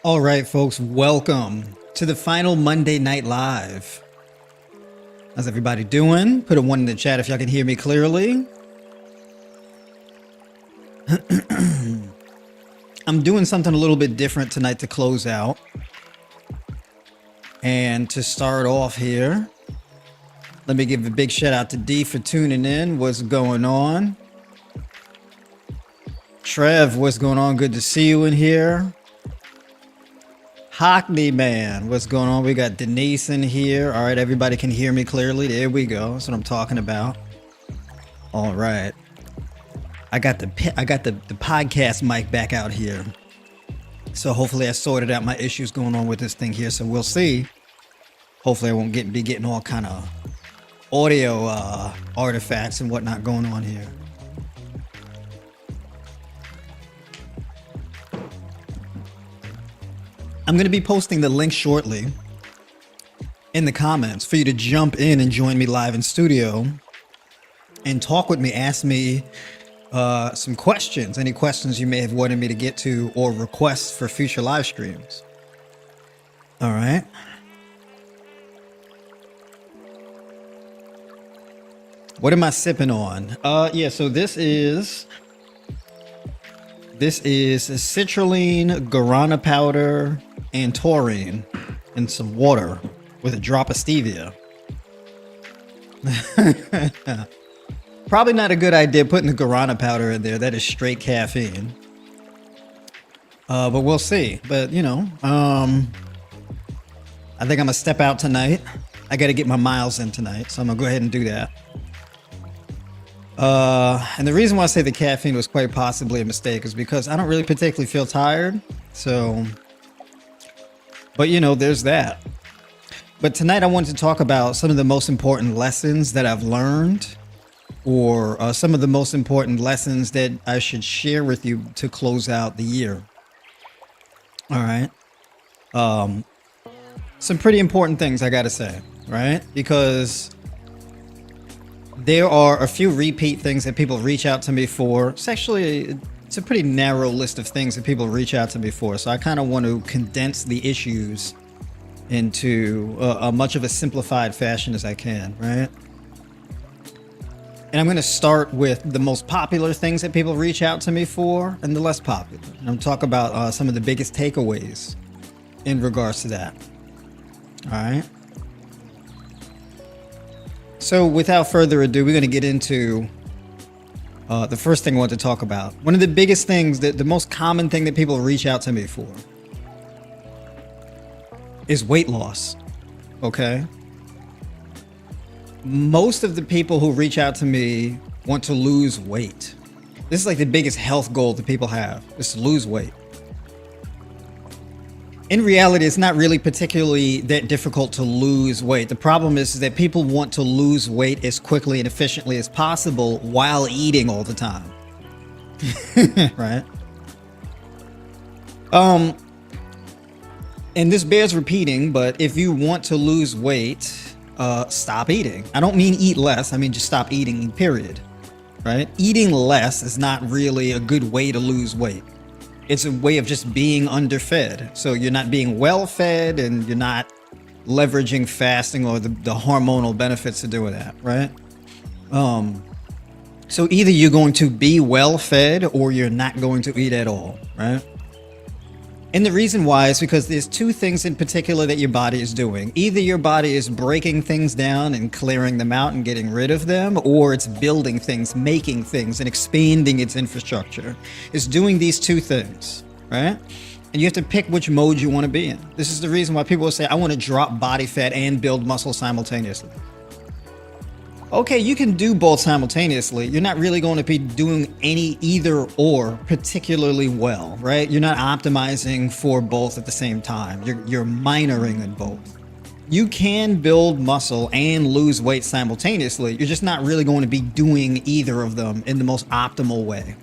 All right, folks, welcome to the final Monday Night Live. How's everybody doing? Put a 1 in the chat if y'all can hear me clearly. I'm doing something a little bit different tonight to close out. And to start off here, let me give a big shout out to D for tuning in. What's going on? Trev, what's going on? Good to see you in here. Hockney man, what's going on? We got Denise in here. All right, everybody can hear me clearly. There we go. That's what I'm talking about. All right, I got the podcast mic back out here, so hopefully I sorted out my issues going on with this thing here. So we'll see. Hopefully I won't be getting all kind of audio artifacts and whatnot going on here. I'm going to be posting the link shortly in the comments for you to jump in and join me live in studio and talk with me. Ask me some questions, any questions you may have wanted me to get to or requests for future live streams. All right. What am I sipping on? Yeah, so this is a citrulline, guarana powder, and taurine in some water with a drop of stevia. Probably not a good idea putting the guarana powder in there. That is straight caffeine. But we'll see. But, you know, I think I'm going to step out tonight. I got to get my miles in tonight, so I'm going to go ahead and do that. And the reason why I say the caffeine was quite possibly a mistake is because I don't really particularly feel tired. So, but you know, there's that. But tonight I wanted to talk about some of the most important lessons that I've learned, or some of the most important lessons that I should share with you to close out the year. All right. Some pretty important things I got to say, right? Because there are a few repeat things that people reach out to me for. It's a pretty narrow list of things that people reach out to me for. So I kind of want to condense the issues into a much of a simplified fashion as I can, right? And I'm going to start with the most popular things that people reach out to me for and the less popular. And I'm talking about some of the biggest takeaways in regards to that. All right. So without further ado, we're going to get into the first thing I want to talk about. One of the biggest things, the most common thing that people reach out to me for is weight loss. Okay. Most of the people who reach out to me want to lose weight. This is like the biggest health goal that people have, is to lose weight. In reality, it's not really particularly that difficult to lose weight. The problem is that people want to lose weight as quickly and efficiently as possible while eating all the time. Right? And this bears repeating, but if you want to lose weight, stop eating. I don't mean eat less. I mean just stop eating, period. Right? Eating less is not really a good way to lose weight. It's a way of just being underfed. So you're not being well fed and you're not leveraging fasting or the hormonal benefits to doing that, right? So either you're going to be well fed or you're not going to eat at all, right? And the reason why is because there's two things in particular that your body is doing. Either your body is breaking things down and clearing them out and getting rid of them, or it's building things, making things, and expanding its infrastructure. It's doing these two things, right? And you have to pick which mode you want to be in. This is the reason why people will say, I want to drop body fat and build muscle simultaneously. Okay, you can do both simultaneously. You're not really going to be doing any either or particularly well, right? You're not optimizing for both at the same time. You're minoring in both. You can build muscle and lose weight simultaneously. You're just not really going to be doing either of them in the most optimal way.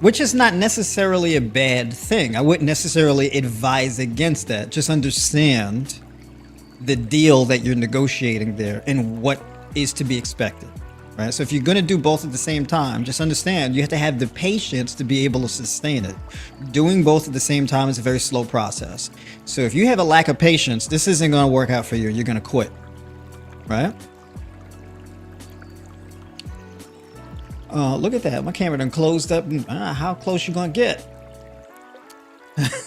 Which is not necessarily a bad thing. I wouldn't necessarily advise against that. Just understand the deal that you're negotiating there and what is to be expected. right? So if you're going to do both at the same time, just understand you have to have the patience to be able to sustain it. Doing both at the same time is a very slow process. So if you have a lack of patience, this isn't going to work out for you. You're going to quit, right? Look at that. My camera done closed up. How close you going to get?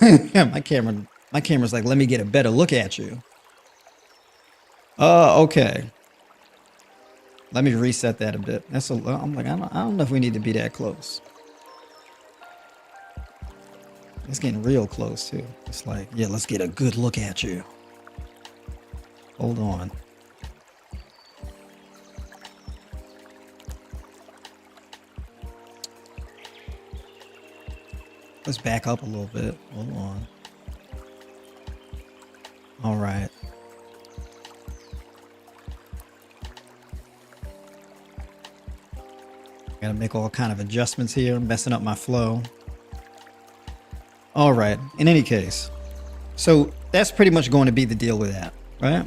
Yeah, my camera's like, let me get a better look at you. Okay. Let me reset that a bit. I'm like, I don't know if we need to be that close. It's getting real close too. It's like, yeah, let's get a good look at you. Hold on. Let's back up a little bit. Hold on. All right. Gotta make all kind of adjustments here. I'm messing up my flow. All right. In any case, so that's pretty much going to be the deal with that, right?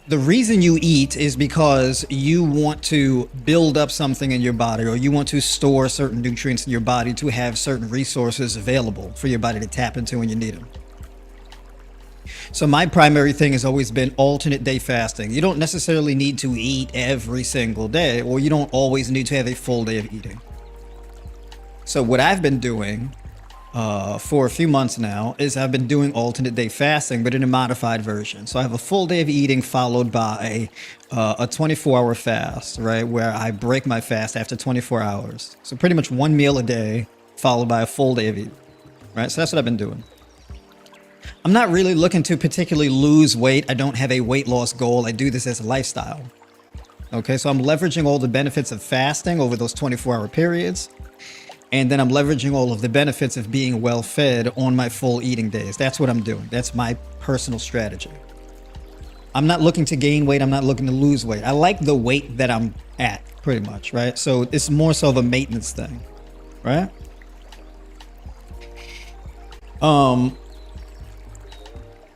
The reason you eat is because you want to build up something in your body, or you want to store certain nutrients in your body to have certain resources available for your body to tap into when you need them. So my primary thing has always been alternate day fasting. You don't necessarily need to eat every single day, or you don't always need to have a full day of eating. So what I've been doing for a few months now is I've been doing alternate day fasting, but in a modified version. So I have a full day of eating followed by a 24-hour fast, right? Where I break my fast after 24 hours. So pretty much one meal a day followed by a full day of eating, right? So that's what I've been doing. I'm not really looking to particularly lose weight. I don't have a weight loss goal. I do this as a lifestyle. Okay, so I'm leveraging all the benefits of fasting over those 24-hour periods. And then I'm leveraging all of the benefits of being well fed on my full eating days. That's what I'm doing. That's my personal strategy. I'm not looking to gain weight. I'm not looking to lose weight. I like the weight that I'm at pretty much, right? So it's more so of a maintenance thing, right?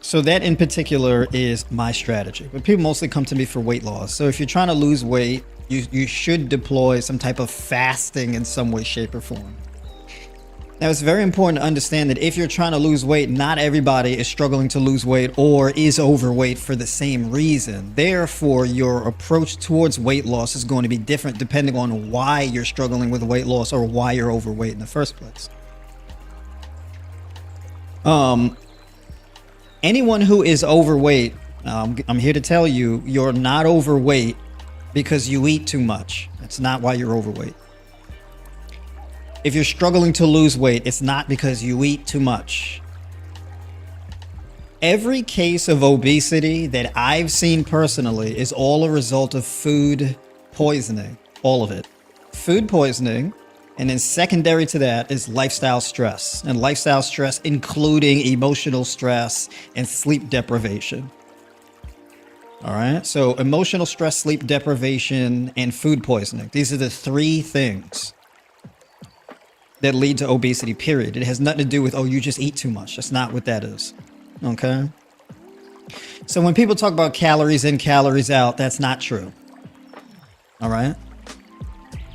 So that in particular is my strategy. But people mostly come to me for weight loss. So if you're trying to lose weight, you should deploy some type of fasting in some way, shape, or form. Now, it's very important to understand that if you're trying to lose weight, not everybody is struggling to lose weight or is overweight for the same reason. Therefore, your approach towards weight loss is going to be different depending on why you're struggling with weight loss or why you're overweight in the first place. Anyone who is overweight, I'm here to tell you, you're not overweight because you eat too much. That's not why you're overweight. If you're struggling to lose weight, it's not because you eat too much. Every case of obesity that I've seen personally is all a result of food poisoning. All of it. Food poisoning. And then secondary to that is lifestyle stress. And lifestyle stress including emotional stress and sleep deprivation. All right. So emotional stress, sleep deprivation, and food poisoning. These are the three things that lead to obesity, period. It has nothing to do with, oh, you just eat too much. That's not what that is. Okay. So when people talk about calories in, calories out, that's not true. All right.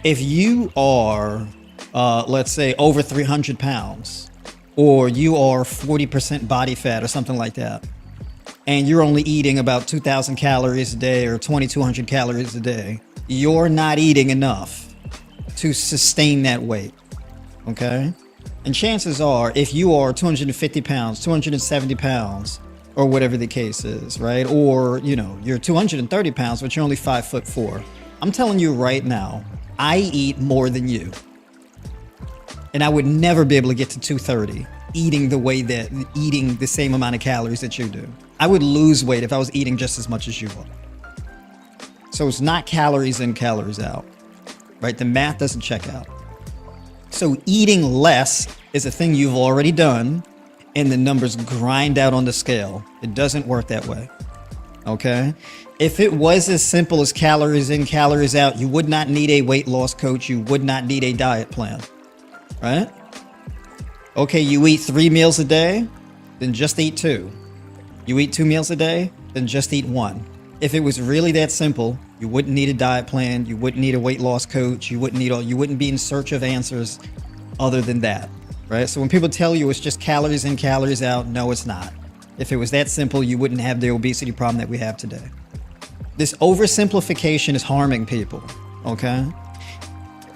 If you are, let's say, over 300 pounds, or you are 40% body fat or something like that, and you're only eating about 2,000 calories a day or 2,200 calories a day, you're not eating enough to sustain that weight. Okay? And chances are, if you are 250 pounds, 270 pounds, or whatever the case is, right? Or, you know, you're 230 pounds, but you're only 5'4". I'm telling you right now, I eat more than you. And I would never be able to get to 230 eating the same amount of calories that you do. I would lose weight if I was eating just as much as you are. So it's not calories in, calories out, right? The math doesn't check out. So eating less is a thing you've already done, and the numbers grind out on the scale. It doesn't work that way. Okay? If it was as simple as calories in, calories out, you would not need a weight loss coach. You would not need a diet plan, right? Okay, you eat 3 meals a day, then just eat 2. You eat 2 meals a day, then just eat 1. If it was really that simple, you wouldn't need a diet plan, you wouldn't need a weight loss coach, you wouldn't be in search of answers other than that, right? So when people tell you it's just calories in, calories out, no, it's not. If it was that simple, you wouldn't have the obesity problem that we have today. This oversimplification is harming people, okay?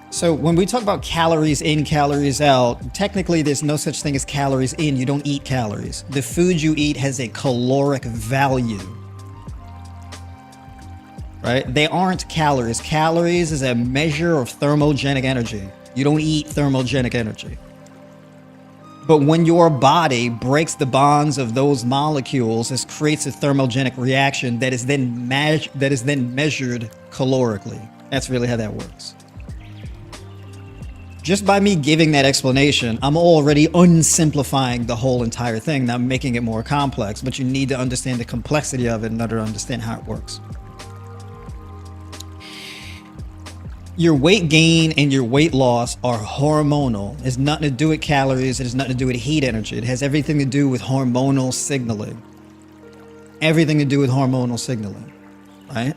So when we talk about calories in, calories out, technically there's no such thing as calories in. You don't eat calories. The food you eat has a caloric value, right? They aren't calories. Calories is a measure of thermogenic energy. You don't eat thermogenic energy. But when your body breaks the bonds of those molecules, it creates a thermogenic reaction that is then measured calorically. That's really how that works. Just by me giving that explanation, I'm already unsimplifying the whole entire thing. Now I'm making it more complex, but you need to understand the complexity of it in order to understand how it works. Your weight gain and your weight loss are hormonal. It has nothing to do with calories. It has nothing to do with heat energy. It has everything to do with hormonal signaling. Everything to do with hormonal signaling, right?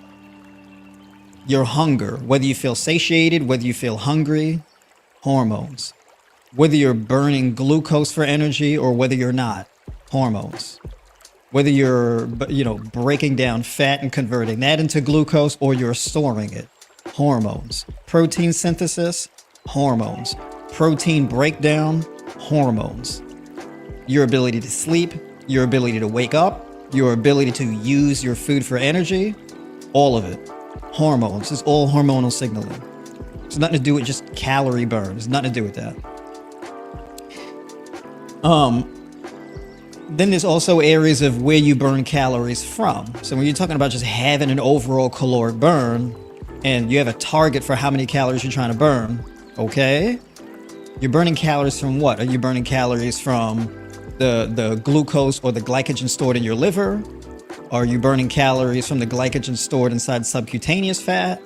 Your hunger, whether you feel satiated, whether you feel hungry, hormones. Whether you're burning glucose for energy or whether you're not, hormones. Whether you're, breaking down fat and converting that into glucose or you're storing it, hormones. Protein synthesis, hormones. Protein breakdown, hormones. Your ability to sleep, your ability to wake up, your ability to use your food for energy, all of it. Hormones. It's all hormonal signaling. It's nothing to do with just calorie burn. It's nothing to do with that. Then there's also areas of where you burn calories from. So when you're talking about just having an overall caloric burn and you have a target for how many calories you're trying to burn, okay? You're burning calories from what? Are you burning calories from the glucose or the glycogen stored in your liver? Are you burning calories from the glycogen stored inside subcutaneous fat,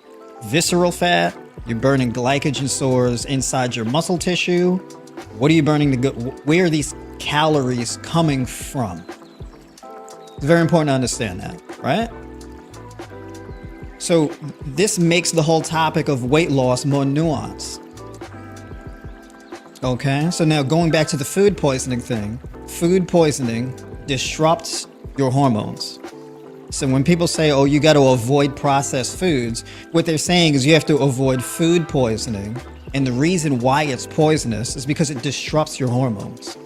visceral fat? You're burning glycogen stores inside your muscle tissue. What are you burning? Where are these calories coming from? It's very important to understand that, right? So this makes the whole topic of weight loss more nuanced. Okay, so now going back to the food poisoning thing, food poisoning disrupts your hormones. So when people say, oh, you got to avoid processed foods, what they're saying is you have to avoid food poisoning. And the reason why it's poisonous is because it disrupts your hormones,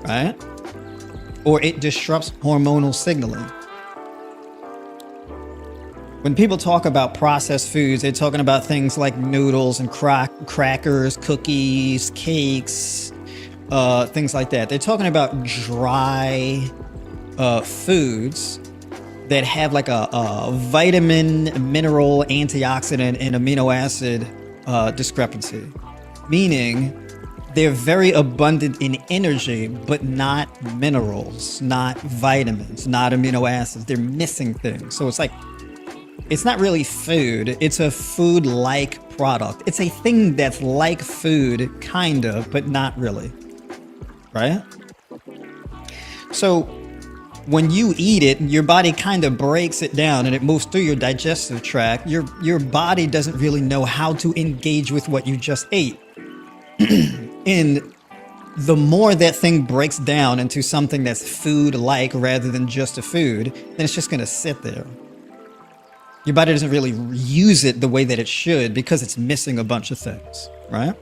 right? Or it disrupts hormonal signaling. When people talk about processed foods, they're talking about things like noodles and crackers, cookies, cakes, things like that. They're talking about dry foods that have like a vitamin, mineral, antioxidant, and amino acid discrepancy. Meaning they're very abundant in energy, but not minerals, not vitamins, not amino acids. They're missing things. So it's like, it's not really food. It's a food-like product. It's a thing that's like food, kind of, but not really, right? So when you eat it, your body kind of breaks it down and it moves through your digestive tract. Your body doesn't really know how to engage with what you just ate. And the more that thing breaks down into something that's food-like rather than just a food, then it's just going to sit there. Your body doesn't really use it the way that it should because it's missing a bunch of things, right?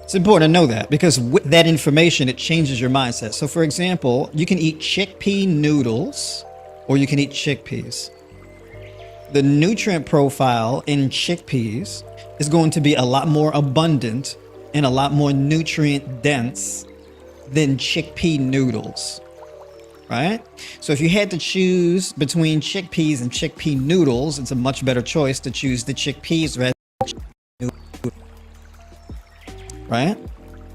It's important to know that because with that information, it changes your mindset. So for example, you can eat chickpea noodles or you can eat chickpeas. The nutrient profile in chickpeas is going to be a lot more abundant and a lot more nutrient dense than chickpea noodles, right? So if you had to choose between chickpeas and chickpea noodles, it's a much better choice to choose the chickpeas rather than right?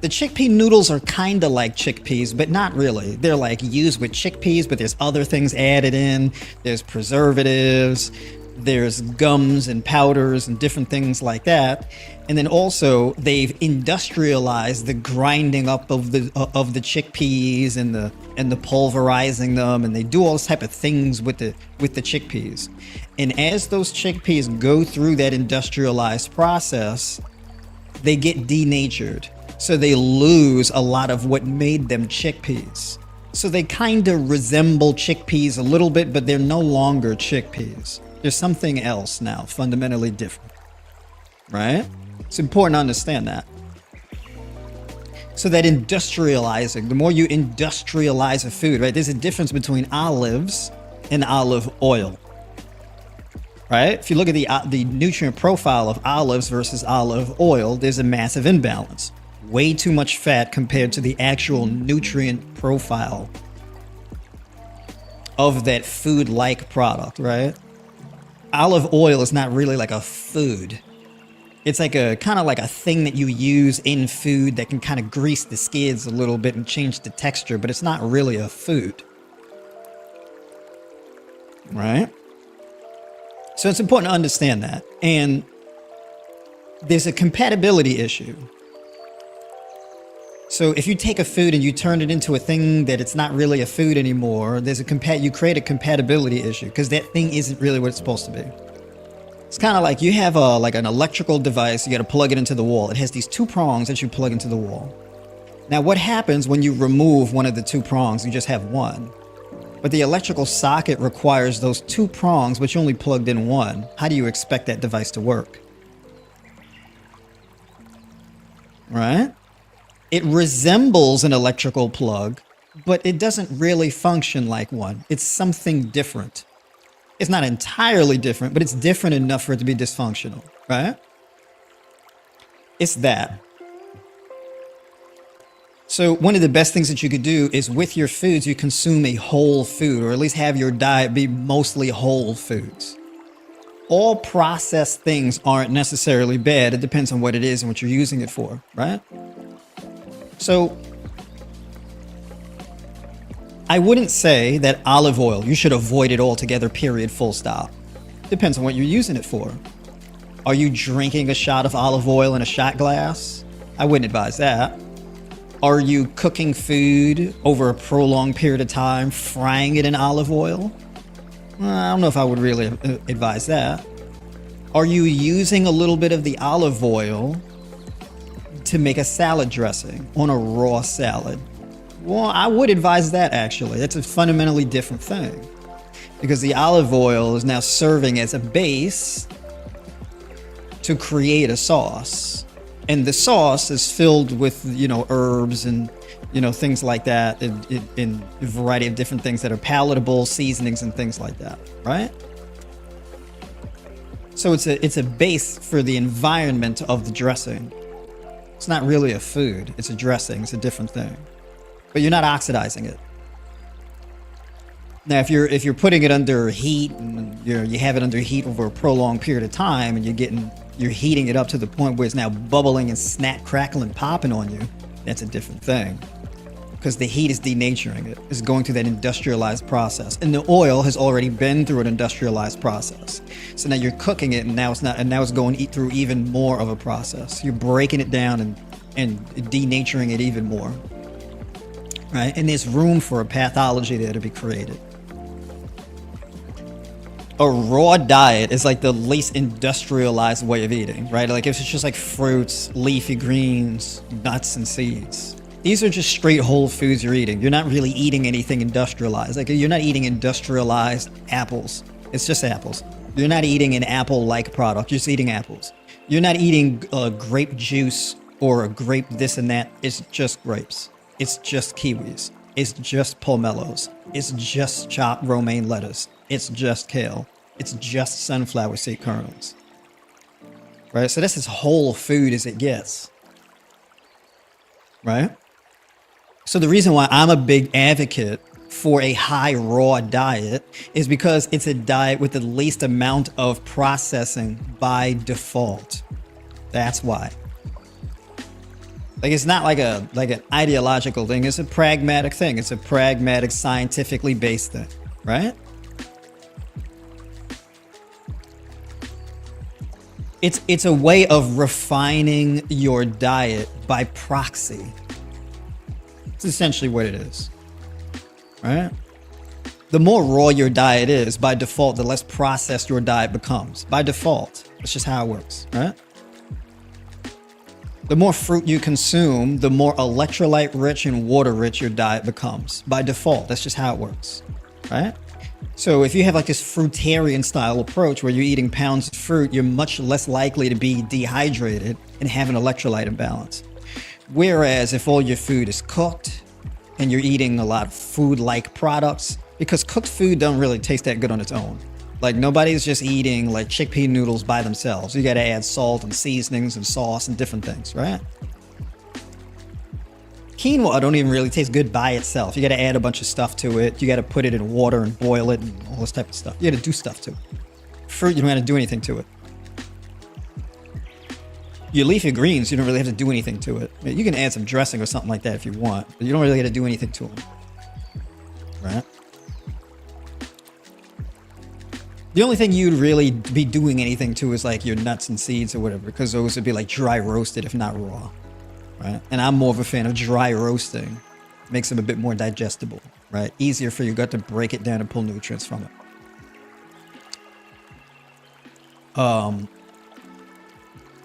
The chickpea noodles are kind of like chickpeas, but not really. They're like used with chickpeas, but there's other things added in. There's preservatives. There's gums and powders and different things like that. And then also they've industrialized the grinding up of the chickpeas and the pulverizing them, and they do all this type of things with the chickpeas. And as those chickpeas go through that industrialized process, they get denatured. So they lose a lot of what made them chickpeas. So they kind of resemble chickpeas a little bit, but they're no longer chickpeas. There's something else now, fundamentally different, right? It's important to understand that. So that industrializing, the more you industrialize a food, right? There's a difference between olives and olive oil, right? If you look at the nutrient profile of olives versus olive oil, there's a massive imbalance. Way too much fat compared to the actual nutrient profile of that food-like product, right? Olive oil is not really like a food. It's like a kind of like a thing that you use in food that can kind of grease the skids a little bit and change the texture, but it's not really a food, right? So it's important to understand that. And there's a compatibility issue. So if you take a food and you turn it into a thing that it's not really a food anymore, you create a compatibility issue because that thing isn't really what it's supposed to be. It's kind of like you have like an electrical device, you got to plug it into the wall. It has these two prongs that you plug into the wall. Now what happens when you remove one of the two prongs? You just have one. But the electrical socket requires those two prongs, but you only plugged in one. How do you expect that device to work? Right? It resembles an electrical plug, but it doesn't really function like one. It's something different. It's not entirely different, but it's different enough for it to be dysfunctional, right? It's that. So one of the best things that you could do is with your foods, you consume a whole food, or at least have your diet be mostly whole foods. All processed things aren't necessarily bad. It depends on what it is and what you're using it for, right? So I wouldn't say that olive oil, you should avoid it altogether, period, full stop. Depends on what you're using it for. Are you drinking a shot of olive oil in a shot glass? I wouldn't advise that. Are you cooking food over a prolonged period of time, frying it in olive oil? I don't know if I would really advise that. Are you using a little bit of the olive oil to make a salad dressing on a raw salad? Well, I would advise that actually. That's a fundamentally different thing because the olive oil is now serving as a base to create a sauce. And the sauce is filled with, herbs and, things like that in a variety of different things that are palatable, seasonings and things like that, right? So it's a base for the environment of the dressing. It's not really a food. It's a dressing. It's a different thing. But you're not oxidizing it. Now, if you're putting it under heat and you have it under heat over a prolonged period of time, and you're heating it up to the point where it's now bubbling and snap, crackling, popping on you, that's a different thing. Because the heat is denaturing it. It's going through that industrialized process, and the oil has already been through an industrialized process. So now you're cooking it, and now it's going through even more of a process. You're breaking it down and denaturing it even more, right? And there's room for a pathology there to be created. A raw diet is like the least industrialized way of eating, right? Like if it's just like fruits, leafy greens, nuts, and seeds. These are just straight whole foods you're eating. You're not really eating anything industrialized. Like you're not eating industrialized apples. It's just apples. You're not eating an apple-like product. You're just eating apples. You're not eating grape juice or a grape this and that. It's just grapes. It's just kiwis. It's just pomelos. It's just chopped romaine lettuce. It's just kale. It's just sunflower seed kernels. Right? So that's as whole food as it gets. Right? So the reason why I'm a big advocate for a high raw diet is because it's a diet with the least amount of processing by default. That's why. Like it's not like an ideological thing. It's a pragmatic thing. It's a pragmatic, scientifically based thing, right? It's a way of refining your diet by proxy. It's essentially what it is, right? The more raw your diet is, by default, the less processed your diet becomes. By default, that's just how it works, right? The more fruit you consume, the more electrolyte rich and water rich your diet becomes. By default, that's just how it works, right? So if you have like this fruitarian style approach where you're eating pounds of fruit, you're much less likely to be dehydrated and have an electrolyte imbalance. Whereas if all your food is cooked and you're eating a lot of food-like products, because cooked food don't really taste that good on its own. Like nobody's just eating like chickpea noodles by themselves. You gotta add salt and seasonings and sauce and different things, right? Quinoa don't even really taste good by itself. You gotta add a bunch of stuff to it. You gotta put it in water and boil it and all this type of stuff. You gotta do stuff to it. Fruit, you don't have to do anything to it. Your leafy greens, you don't really have to do anything to it. You can add some dressing or something like that if you want, but you don't really have to do anything to them, right? The only thing you'd really be doing anything to is like your nuts and seeds or whatever, because those would be like dry roasted if not raw, right? And I'm more of a fan of dry roasting. Makes them a bit more digestible, right? Easier for your gut to break it down and pull nutrients from it.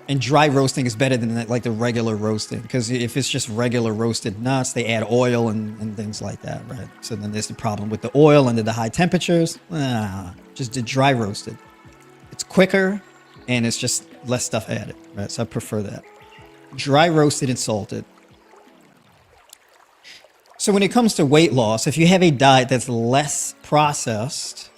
And dry roasting is better than like the regular roasting, because if it's just regular roasted nuts, they add oil and things like that, right? So then there's the problem with the oil under the high temperatures. Just the dry roasted. It's quicker and it's just less stuff added, right? So I prefer that. Dry roasted and salted. So when it comes to weight loss, if you have a diet that's less processed,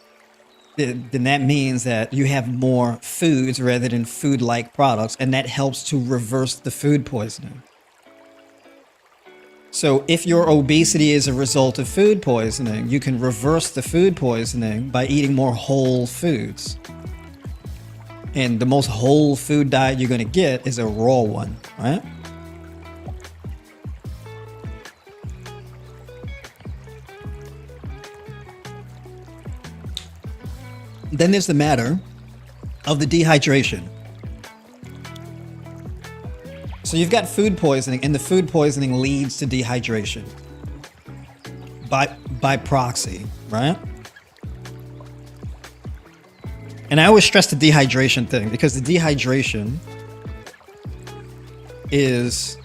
then that means that you have more foods rather than food-like products, and that helps to reverse the food poisoning. So if your obesity is a result of food poisoning, you can reverse the food poisoning by eating more whole foods. And the most whole food diet you're going to get is a raw one, right? Then there's the matter of the dehydration. So you've got food poisoning, and the food poisoning leads to dehydration by proxy, right? And I always stress the dehydration thing, because the dehydration is...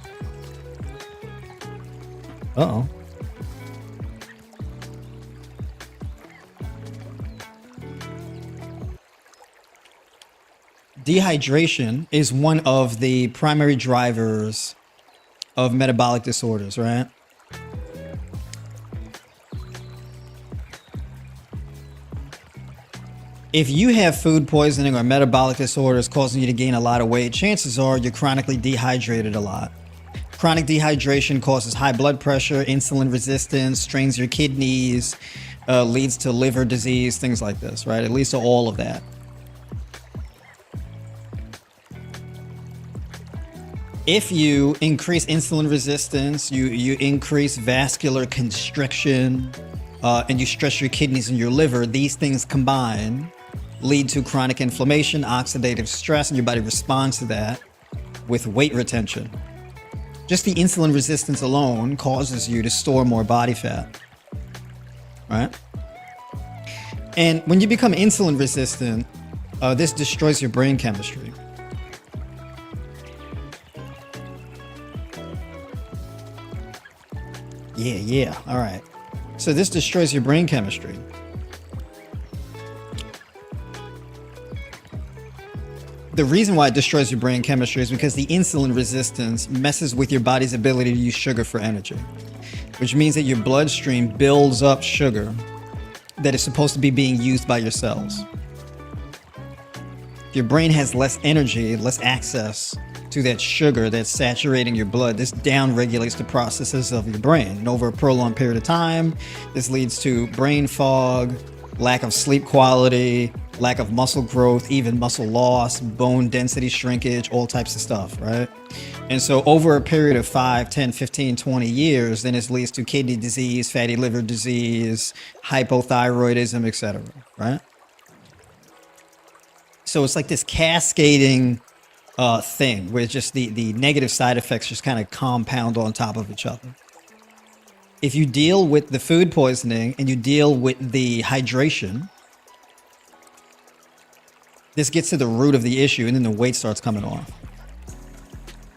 Uh-oh. Dehydration is one of the primary drivers of metabolic disorders, right? If you have food poisoning or metabolic disorders causing you to gain a lot of weight, chances are you're chronically dehydrated a lot. Chronic dehydration causes high blood pressure, insulin resistance, strains your kidneys, leads to liver disease, things like this, right? It leads to all of that. If you increase insulin resistance, you increase vascular constriction, and you stress your kidneys and your liver, these things combined lead to chronic inflammation, oxidative stress, and your body responds to that with weight retention. Just the insulin resistance alone causes you to store more body fat, right? And when you become insulin resistant, this destroys your brain chemistry. Yeah. All right. So this destroys your brain chemistry. The reason why it destroys your brain chemistry is because the insulin resistance messes with your body's ability to use sugar for energy, which means that your bloodstream builds up sugar that is supposed to be being used by your cells. If your brain has less energy, less access to that sugar that's saturating your blood, this down-regulates the processes of your brain. And over a prolonged period of time, this leads to brain fog, lack of sleep quality, lack of muscle growth, even muscle loss, bone density shrinkage, all types of stuff, right? And so over a period of 5, 10, 15, 20 years, then this leads to kidney disease, fatty liver disease, hypothyroidism, etc., right? So it's like this cascading thing where just the negative side effects just kind of compound on top of each other. If you deal with the food poisoning and you deal with the hydration, this gets to the root of the issue, and then the weight starts coming off.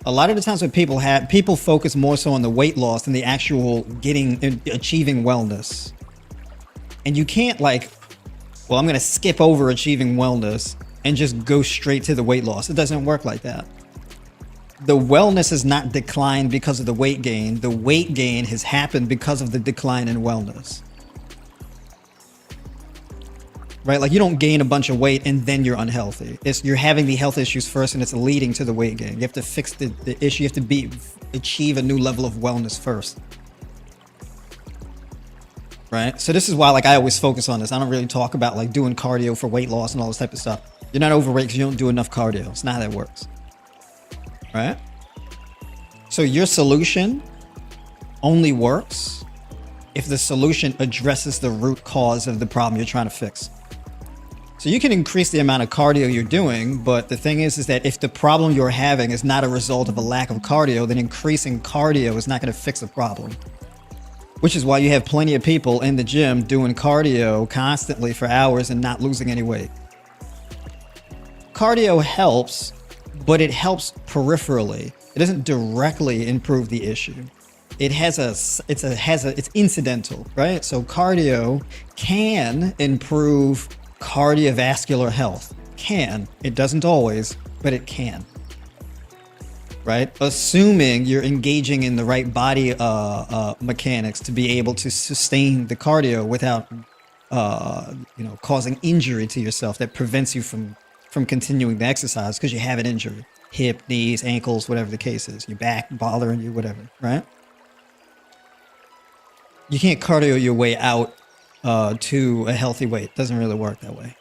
A lot of the times when people focus more so on the weight loss than the actual achieving wellness. And you can't like, well, I'm going to skip over achieving wellness and just go straight to the weight loss. It doesn't work like that. The wellness has not declined because of the weight gain. The weight gain has happened because of the decline in wellness. Right? Like you don't gain a bunch of weight and then you're unhealthy. You're having the health issues first and it's leading to the weight gain. You have to fix the issue. You have to achieve a new level of wellness first. Right? So this is why like I always focus on this. I don't really talk about like doing cardio for weight loss and all this type of stuff. You're not overweight because you don't do enough cardio. It's not how that works. Right? So your solution only works if the solution addresses the root cause of the problem you're trying to fix. So you can increase the amount of cardio you're doing, but the thing is that if the problem you're having is not a result of a lack of cardio, then increasing cardio is not going to fix the problem. Which is why you have plenty of people in the gym doing cardio constantly for hours and not losing any weight. Cardio helps, but it helps peripherally. It doesn't directly improve the issue. It's incidental, right? So cardio can improve cardiovascular health. It doesn't always, but it can. Right? Assuming you're engaging in the right body mechanics to be able to sustain the cardio without causing injury to yourself that prevents you from continuing the exercise because you have an injury. Hip, knees, ankles, whatever the case is. Your back bothering you, whatever, right? You can't cardio your way out to a healthy weight. It doesn't really work that way.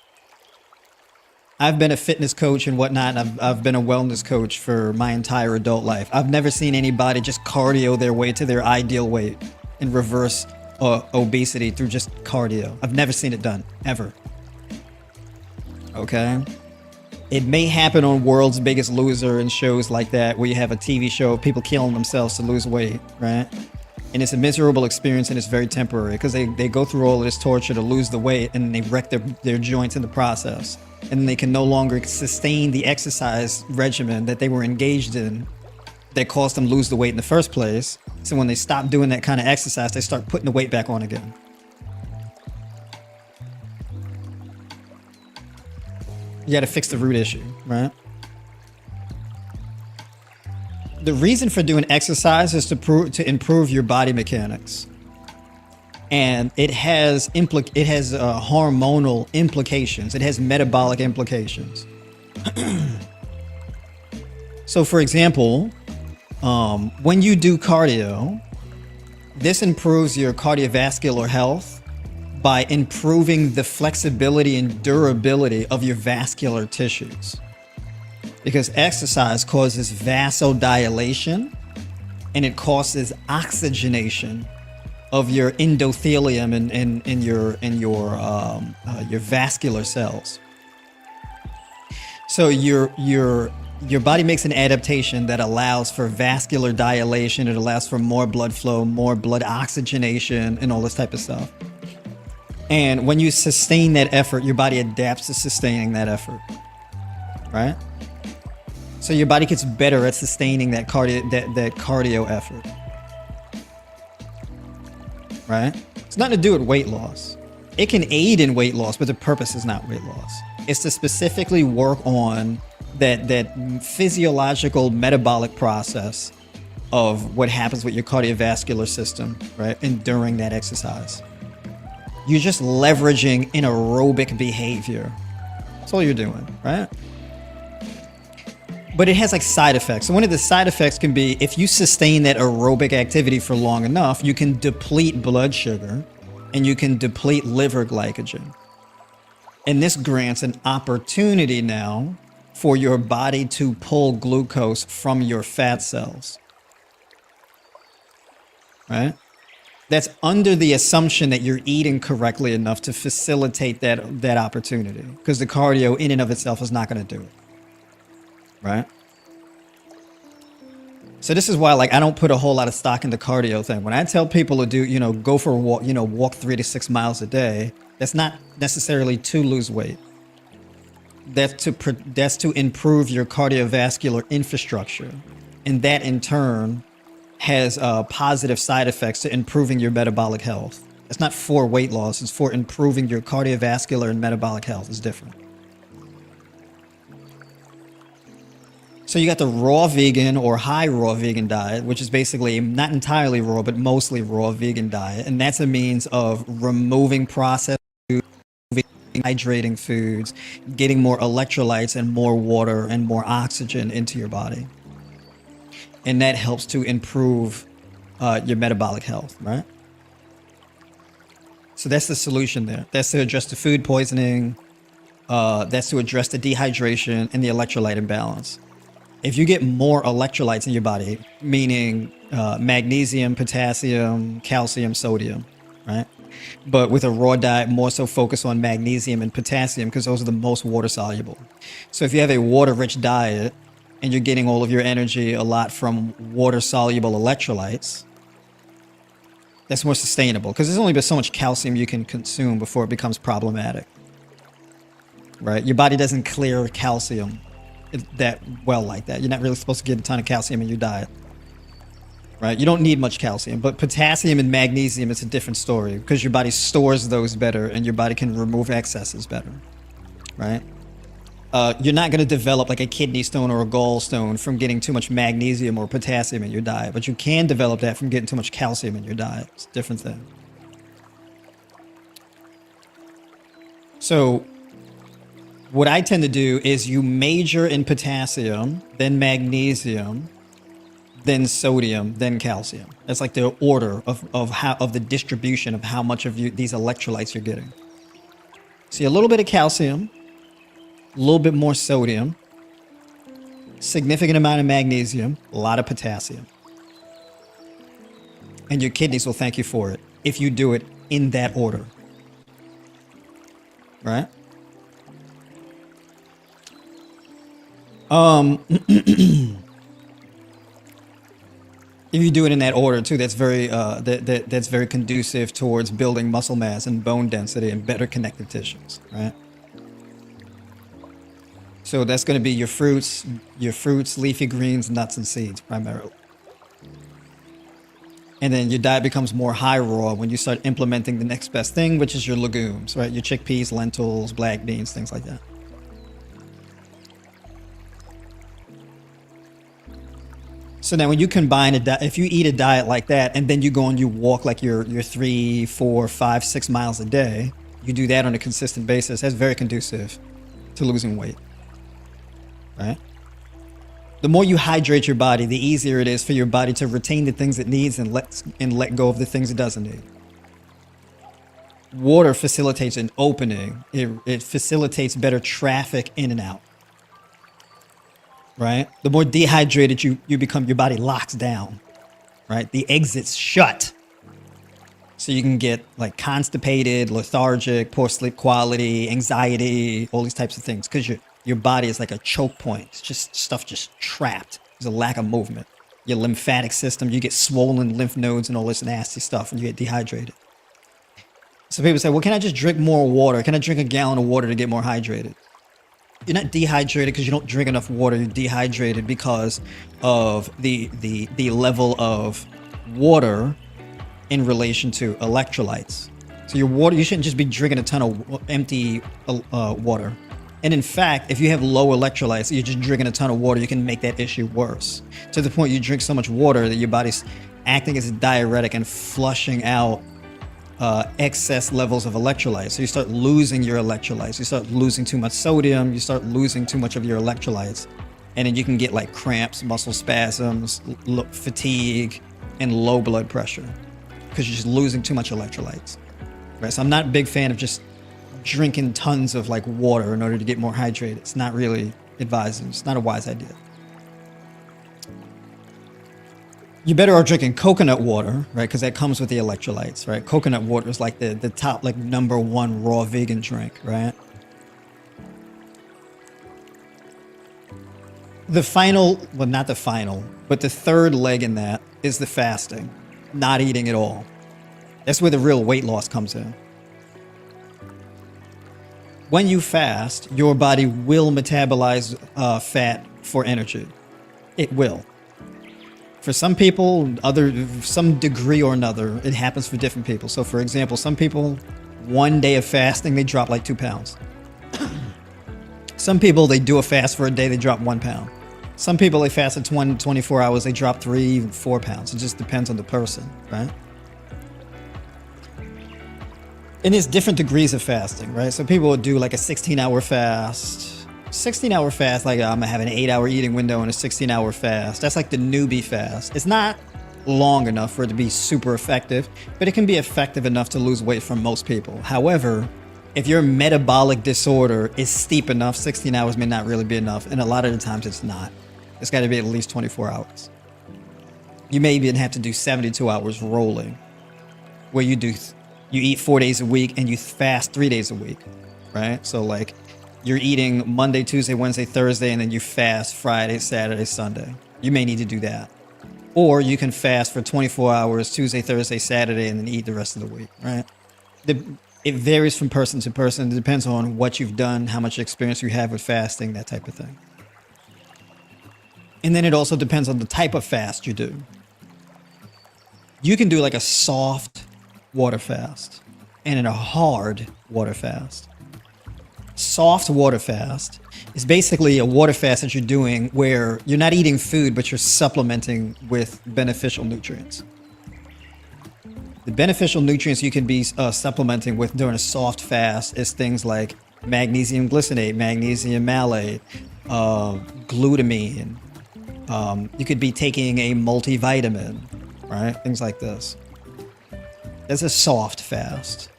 I've been a fitness coach and whatnot, and I've been a wellness coach for my entire adult life. I've never seen anybody just cardio their way to their ideal weight and reverse obesity through just cardio. I've never seen it done, ever. Okay? It may happen on World's Biggest Loser and shows like that where you have a TV show of people killing themselves to lose weight, right? And it's a miserable experience and it's very temporary because they go through all of this torture to lose the weight and they wreck their joints in the process. And they can no longer sustain the exercise regimen that they were engaged in that caused them to lose the weight in the first place. So when they stop doing that kind of exercise, they start putting the weight back on again. You got to fix the root issue, right? The reason for doing exercise is to improve your body mechanics. And it has hormonal implications. It has metabolic implications. So for example, when you do cardio, this improves your cardiovascular health by improving the flexibility and durability of your vascular tissues. Because exercise causes vasodilation and it causes oxygenation of your endothelium and your vascular cells. So your body makes an adaptation that allows for vascular dilation. It allows for more blood flow, more blood oxygenation, and all this type of stuff. And when you sustain that effort, your body adapts to sustaining that effort, right? So your body gets better at sustaining that cardio effort, right? It's nothing to do with weight loss. It can aid in weight loss, but the purpose is not weight loss. It's to specifically work on that physiological metabolic process of what happens with your cardiovascular system, right? And during that exercise. You're just leveraging an aerobic behavior. That's all you're doing, right? But it has like side effects. So one of the side effects can be if you sustain that aerobic activity for long enough, you can deplete blood sugar and you can deplete liver glycogen. And this grants an opportunity now for your body to pull glucose from your fat cells, right? That's under the assumption that you're eating correctly enough to facilitate that opportunity, because the cardio in and of itself is not going to do it, right? So this is why, like, I don't put a whole lot of stock in the cardio thing. When I tell people to do, go for a walk, walk 3 to 6 miles a day, that's not necessarily to lose weight. That's to improve your cardiovascular infrastructure, and that in turn has positive side effects to improving your metabolic health. It's not for weight loss; it's for improving your cardiovascular and metabolic health. It's different. So you got the raw vegan or high raw vegan diet, which is basically not entirely raw, but mostly raw vegan diet. And that's a means of removing processed food, hydrating foods, getting more electrolytes and more water and more oxygen into your body. And that helps to improve your metabolic health, right? So that's the solution there. That's to address the food poisoning. That's to address the dehydration and the electrolyte imbalance. If you get more electrolytes in your body, meaning magnesium, potassium, calcium, sodium, right? But with a raw diet, more so focus on magnesium and potassium because those are the most water soluble. So if you have a water-rich diet and you're getting all of your energy a lot from water-soluble electrolytes, that's more sustainable because there's only but so much calcium you can consume before it becomes problematic, right? Your body doesn't clear calcium that well like that. You're not really supposed to get a ton of calcium in your diet, right? You don't need much calcium, but potassium and magnesium is a different story because your body stores those better and your body can remove excesses better, right? You're not going to develop like a kidney stone or a gallstone from getting too much magnesium or potassium in your diet, but you can develop that from getting too much calcium in your diet. It's a different thing. So what I tend to do is you major in potassium, then magnesium, then sodium, then calcium. That's like the order of the distribution of how much of these electrolytes you're getting. See, a little bit of calcium, a little bit more sodium, significant amount of magnesium, a lot of potassium. And your kidneys will thank you for it if you do it in that order. Right? If you do it in that order too, that's very that's very conducive towards building muscle mass and bone density and better connective tissues, right? So that's going to be your fruits, leafy greens, nuts, and seeds primarily. And then your diet becomes more high raw when you start implementing the next best thing, which is your legumes, right? Your chickpeas, lentils, black beans, things like that. So now when you combine if you eat a diet like that and then you go and you walk like your 3, 4, 5, 6 miles a day, you do that on a consistent basis, that's very conducive to losing weight, right? The more you hydrate your body, the easier it is for your body to retain the things it needs and let go of the things it doesn't need. Water facilitates an opening. It facilitates better traffic in and out. Right? The more dehydrated you become, your body locks down, right? The exits shut. So you can get like constipated, lethargic, poor sleep quality, anxiety, all these types of things because your body is like a choke point. It's just stuff just trapped. There's a lack of movement. Your lymphatic system, you get swollen lymph nodes and all this nasty stuff when you get dehydrated. So people say, well, can I just drink more water? Can I drink a gallon of water to get more hydrated? You're not dehydrated because you don't drink enough water. You're dehydrated because of the level of water in relation to electrolytes. So your water, you shouldn't just be drinking a ton of empty water. And in fact, if you have low electrolytes, you're just drinking a ton of water, you can make that issue worse. To the point you drink so much water that your body's acting as a diuretic and flushing out excess levels of electrolytes. So you start losing your electrolytes. You start losing too much sodium. You start losing too much of your electrolytes. And then you can get like cramps, muscle spasms, fatigue, and low blood pressure because you're just losing too much electrolytes. Right? So I'm not a big fan of just drinking tons of like water in order to get more hydrated. It's not really advised. It's not a wise idea. You're better off drinking coconut water, right? Because that comes with the electrolytes, right? Coconut water is like the top, like #1 raw vegan drink, right? The final, well, not the final, but the third leg in that is the fasting, not eating at all. That's where the real weight loss comes in. When you fast, your body will metabolize fat for energy. It will. For some people, some degree or another, it happens for different people. So for example, some people, one day of fasting, they drop like 2 pounds. Some people, they do a fast for a day, they drop 1 pound. Some people, they fast at 24 hours, they drop 3, even 4 pounds. It just depends on the person, right? And there's different degrees of fasting, right? So people would do like a 16-hour fast. 16-hour fast, like I'm gonna have an 8-hour eating window and a 16-hour fast. That's like the newbie fast. It's not long enough for it to be super effective, but it can be effective enough to lose weight for most people. However, if your metabolic disorder is steep enough, 16 hours may not really be enough, and a lot of the times it's not. It's got to be at least 24 hours. You may even have to do 72 hours rolling, where you eat 4 days a week and you fast 3 days a week, right? So like you're eating Monday, Tuesday, Wednesday, Thursday, and then you fast Friday, Saturday, Sunday. You may need to do that. Or you can fast for 24 hours, Tuesday, Thursday, Saturday, and then eat the rest of the week, right? It varies from person to person. It depends on what you've done, how much experience you have with fasting, that type of thing. And then it also depends on the type of fast you do. You can do like a soft water fast and a hard water fast. Soft water fast is basically a water fast that you're doing where you're not eating food, but you're supplementing with beneficial nutrients. The beneficial nutrients you can be supplementing with during a soft fast is things like magnesium glycinate, magnesium malate, glutamine. You could be taking a multivitamin, right? Things like this. That's a soft fast.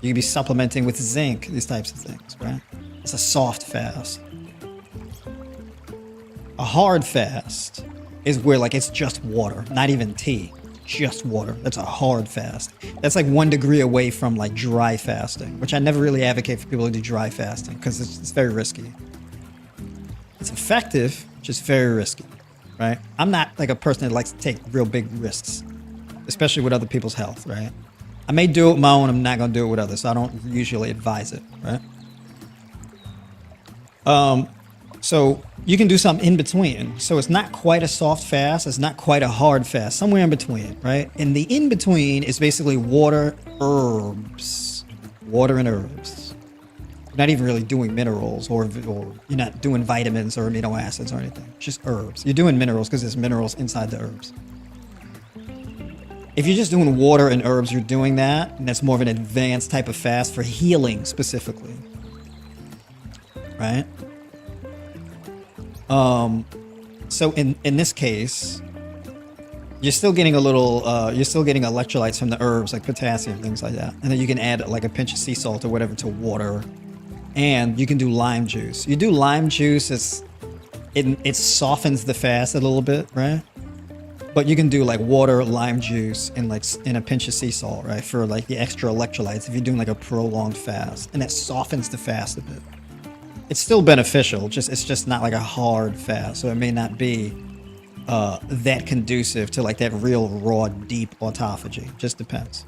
You could be supplementing with zinc, these types of things, right? It's a soft fast. A hard fast is where like it's just water, not even tea, just water. That's a hard fast. That's like 1 degree away from like dry fasting, which I never really advocate for people to do dry fasting because it's very risky. It's effective, just very risky, right? I'm not like a person that likes to take real big risks, especially with other people's health, right? I may do it with my own, I'm not gonna do it with others, so I don't usually advise it, right? So you can do something in between. So it's not quite a soft fast, it's not quite a hard fast, somewhere in between, right? And the in between is basically water, herbs, water and herbs. You're not even really doing minerals or you're not doing vitamins or amino acids or anything, just herbs. You're doing minerals because there's minerals inside the herbs. If you're just doing water and herbs, you're doing that, and that's more of an advanced type of fast for healing specifically, right? So in this case, you're still getting you're still getting electrolytes from the herbs like potassium, things like that, and then you can add like a pinch of sea salt or whatever to water, and you can do lime juice. You do lime juice, it softens the fast a little bit, right? But you can do like water, lime juice, and like in a pinch of sea salt, right? For like the extra electrolytes if you're doing like a prolonged fast, and that softens the fast a bit. It's still beneficial, it's just not like a hard fast, so it may not be that conducive to like that real raw, deep autophagy. Just depends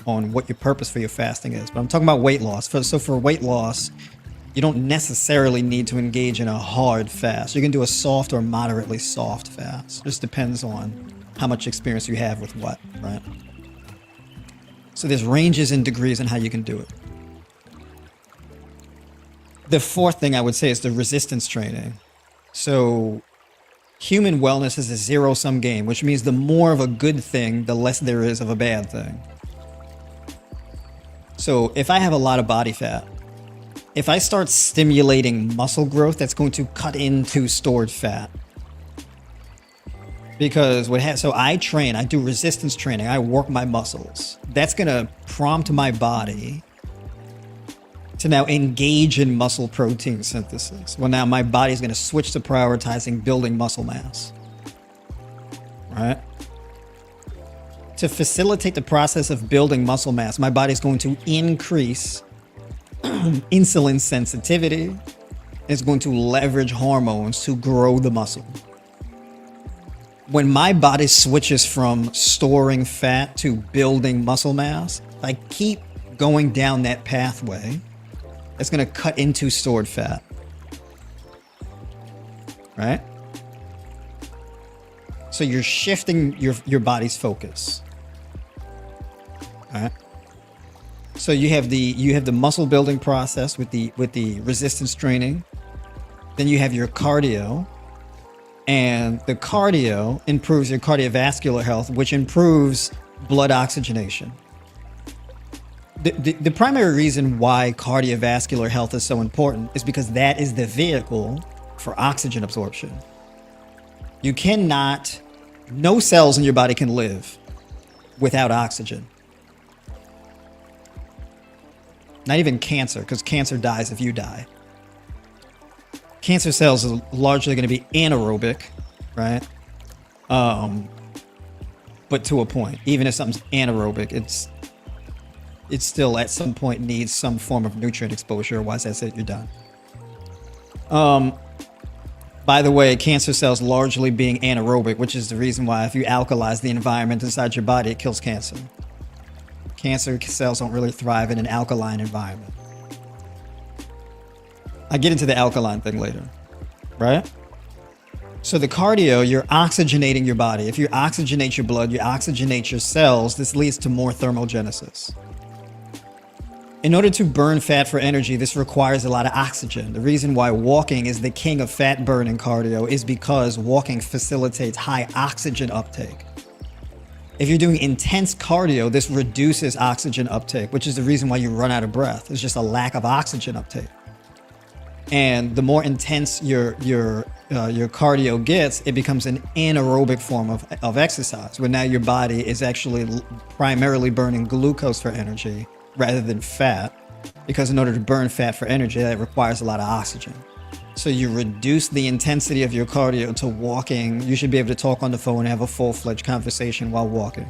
on what your purpose for your fasting is. But I'm talking about weight loss. So for weight loss, you don't necessarily need to engage in a hard fast. You can do a soft or moderately soft fast. Just depends on how much experience you have with what, right? So there's ranges and degrees in how you can do it. The fourth thing I would say is the resistance training. So human wellness is a zero-sum game, which means the more of a good thing, the less there is of a bad thing. So if I have a lot of body fat, if I start stimulating muscle growth, that's going to cut into stored fat. Because so I train, I do resistance training, I work my muscles. That's going to prompt my body to now engage in muscle protein synthesis. Well, now my body's going to switch to prioritizing building muscle mass. Right? To facilitate the process of building muscle mass, my body's going to increase insulin sensitivity, is going to leverage hormones to grow the muscle. When my body switches from storing fat to building muscle mass, I keep going down that pathway. It's going to cut into stored fat. Right? So you're shifting your body's focus. All right? So you have the muscle building process with the resistance training. Then you have your cardio, and the cardio improves your cardiovascular health, which improves blood oxygenation. The primary reason why cardiovascular health is so important is because that is the vehicle for oxygen absorption. You cannot, no cells in your body can live without oxygen. Not even cancer, because cancer dies if you die. Cancer cells are largely going to be anaerobic, right? But to a point. Even if something's anaerobic, it still at some point needs some form of nutrient exposure, otherwise that's it, you're done. By the way, cancer cells largely being anaerobic, which is the reason why if you alkalize the environment inside your body, it kills cancer. Cancer cells don't really thrive in an alkaline environment. I get into the alkaline thing later, right? So the cardio, you're oxygenating your body. If you oxygenate your blood, you oxygenate your cells, this leads to more thermogenesis. In order to burn fat for energy, this requires a lot of oxygen. The reason why walking is the king of fat burning cardio is because walking facilitates high oxygen uptake. If you're doing intense cardio, this reduces oxygen uptake, which is the reason why you run out of breath. It's just a lack of oxygen uptake. And the more intense your cardio gets, it becomes an anaerobic form of exercise, where now your body is actually primarily burning glucose for energy rather than fat, because in order to burn fat for energy, that requires a lot of oxygen. So you reduce the intensity of your cardio to walking. You should be able to talk on the phone and have a full-fledged conversation while walking.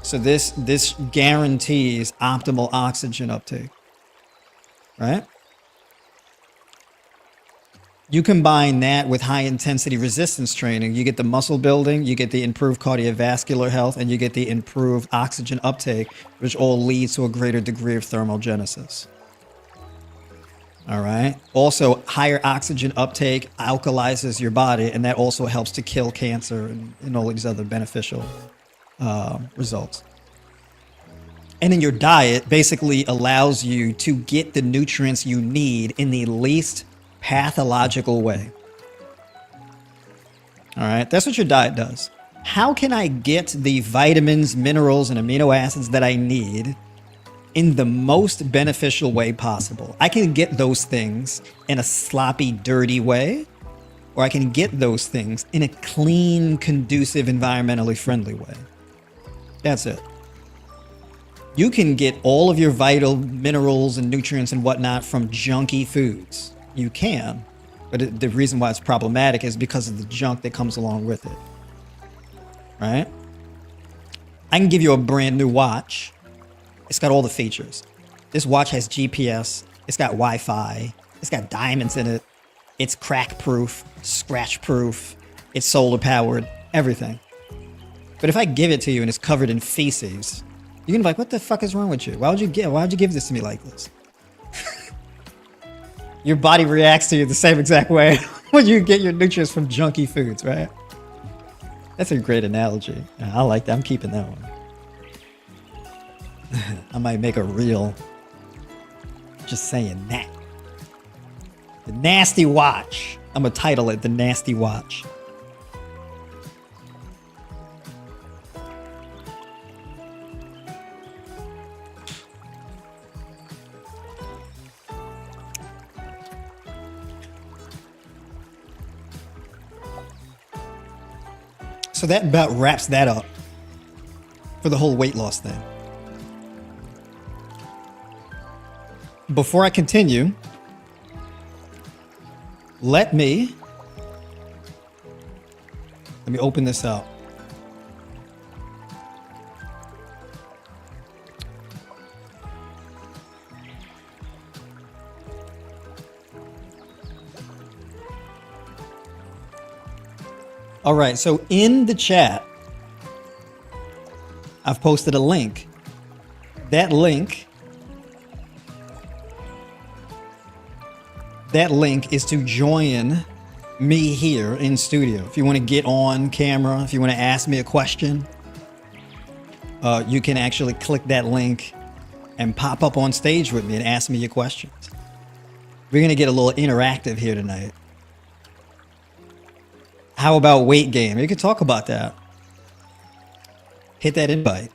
So this guarantees optimal oxygen uptake, right? You combine that with high intensity resistance training, you get the muscle building, you get the improved cardiovascular health, and you get the improved oxygen uptake, which all leads to a greater degree of thermogenesis. All right. Also, higher oxygen uptake alkalizes your body, and that also helps to kill cancer and all these other beneficial results. And then your diet basically allows you to get the nutrients you need in the least pathological way. All right, that's what your diet does. How can I get the vitamins, minerals, and amino acids that I need in the most beneficial way possible? I can get those things in a sloppy, dirty way, or I can get those things in a clean, conducive, environmentally friendly way. That's it. You can get all of your vital minerals and nutrients and whatnot from junky foods. You can, but the reason why it's problematic is because of the junk that comes along with it, right? I can give you a brand new watch. It's got all the features. This watch has GPS. It's got Wi-Fi. It's got diamonds in it. It's crack proof, scratch proof. It's solar powered, everything. But if I give it to you and it's covered in feces, you're gonna be like, what the fuck is wrong with you? Why would you give this to me like this? Your body reacts to you the same exact way when you get your nutrients from junky foods, right? That's a great analogy. I like that. I'm keeping that one. I might make a reel just saying that. The Nasty Watch. I'm going to title it The Nasty Watch. So that about wraps that up for the whole weight loss thing. Before I continue, let me open this up. All right, so in the chat, I've posted a link. That link is to join me here in studio. If you want to get on camera, if you want to ask me a question, you can actually click that link and pop up on stage with me and ask me your questions. We're going to get a little interactive here tonight. How about weight gain? We could talk about that. Hit that invite.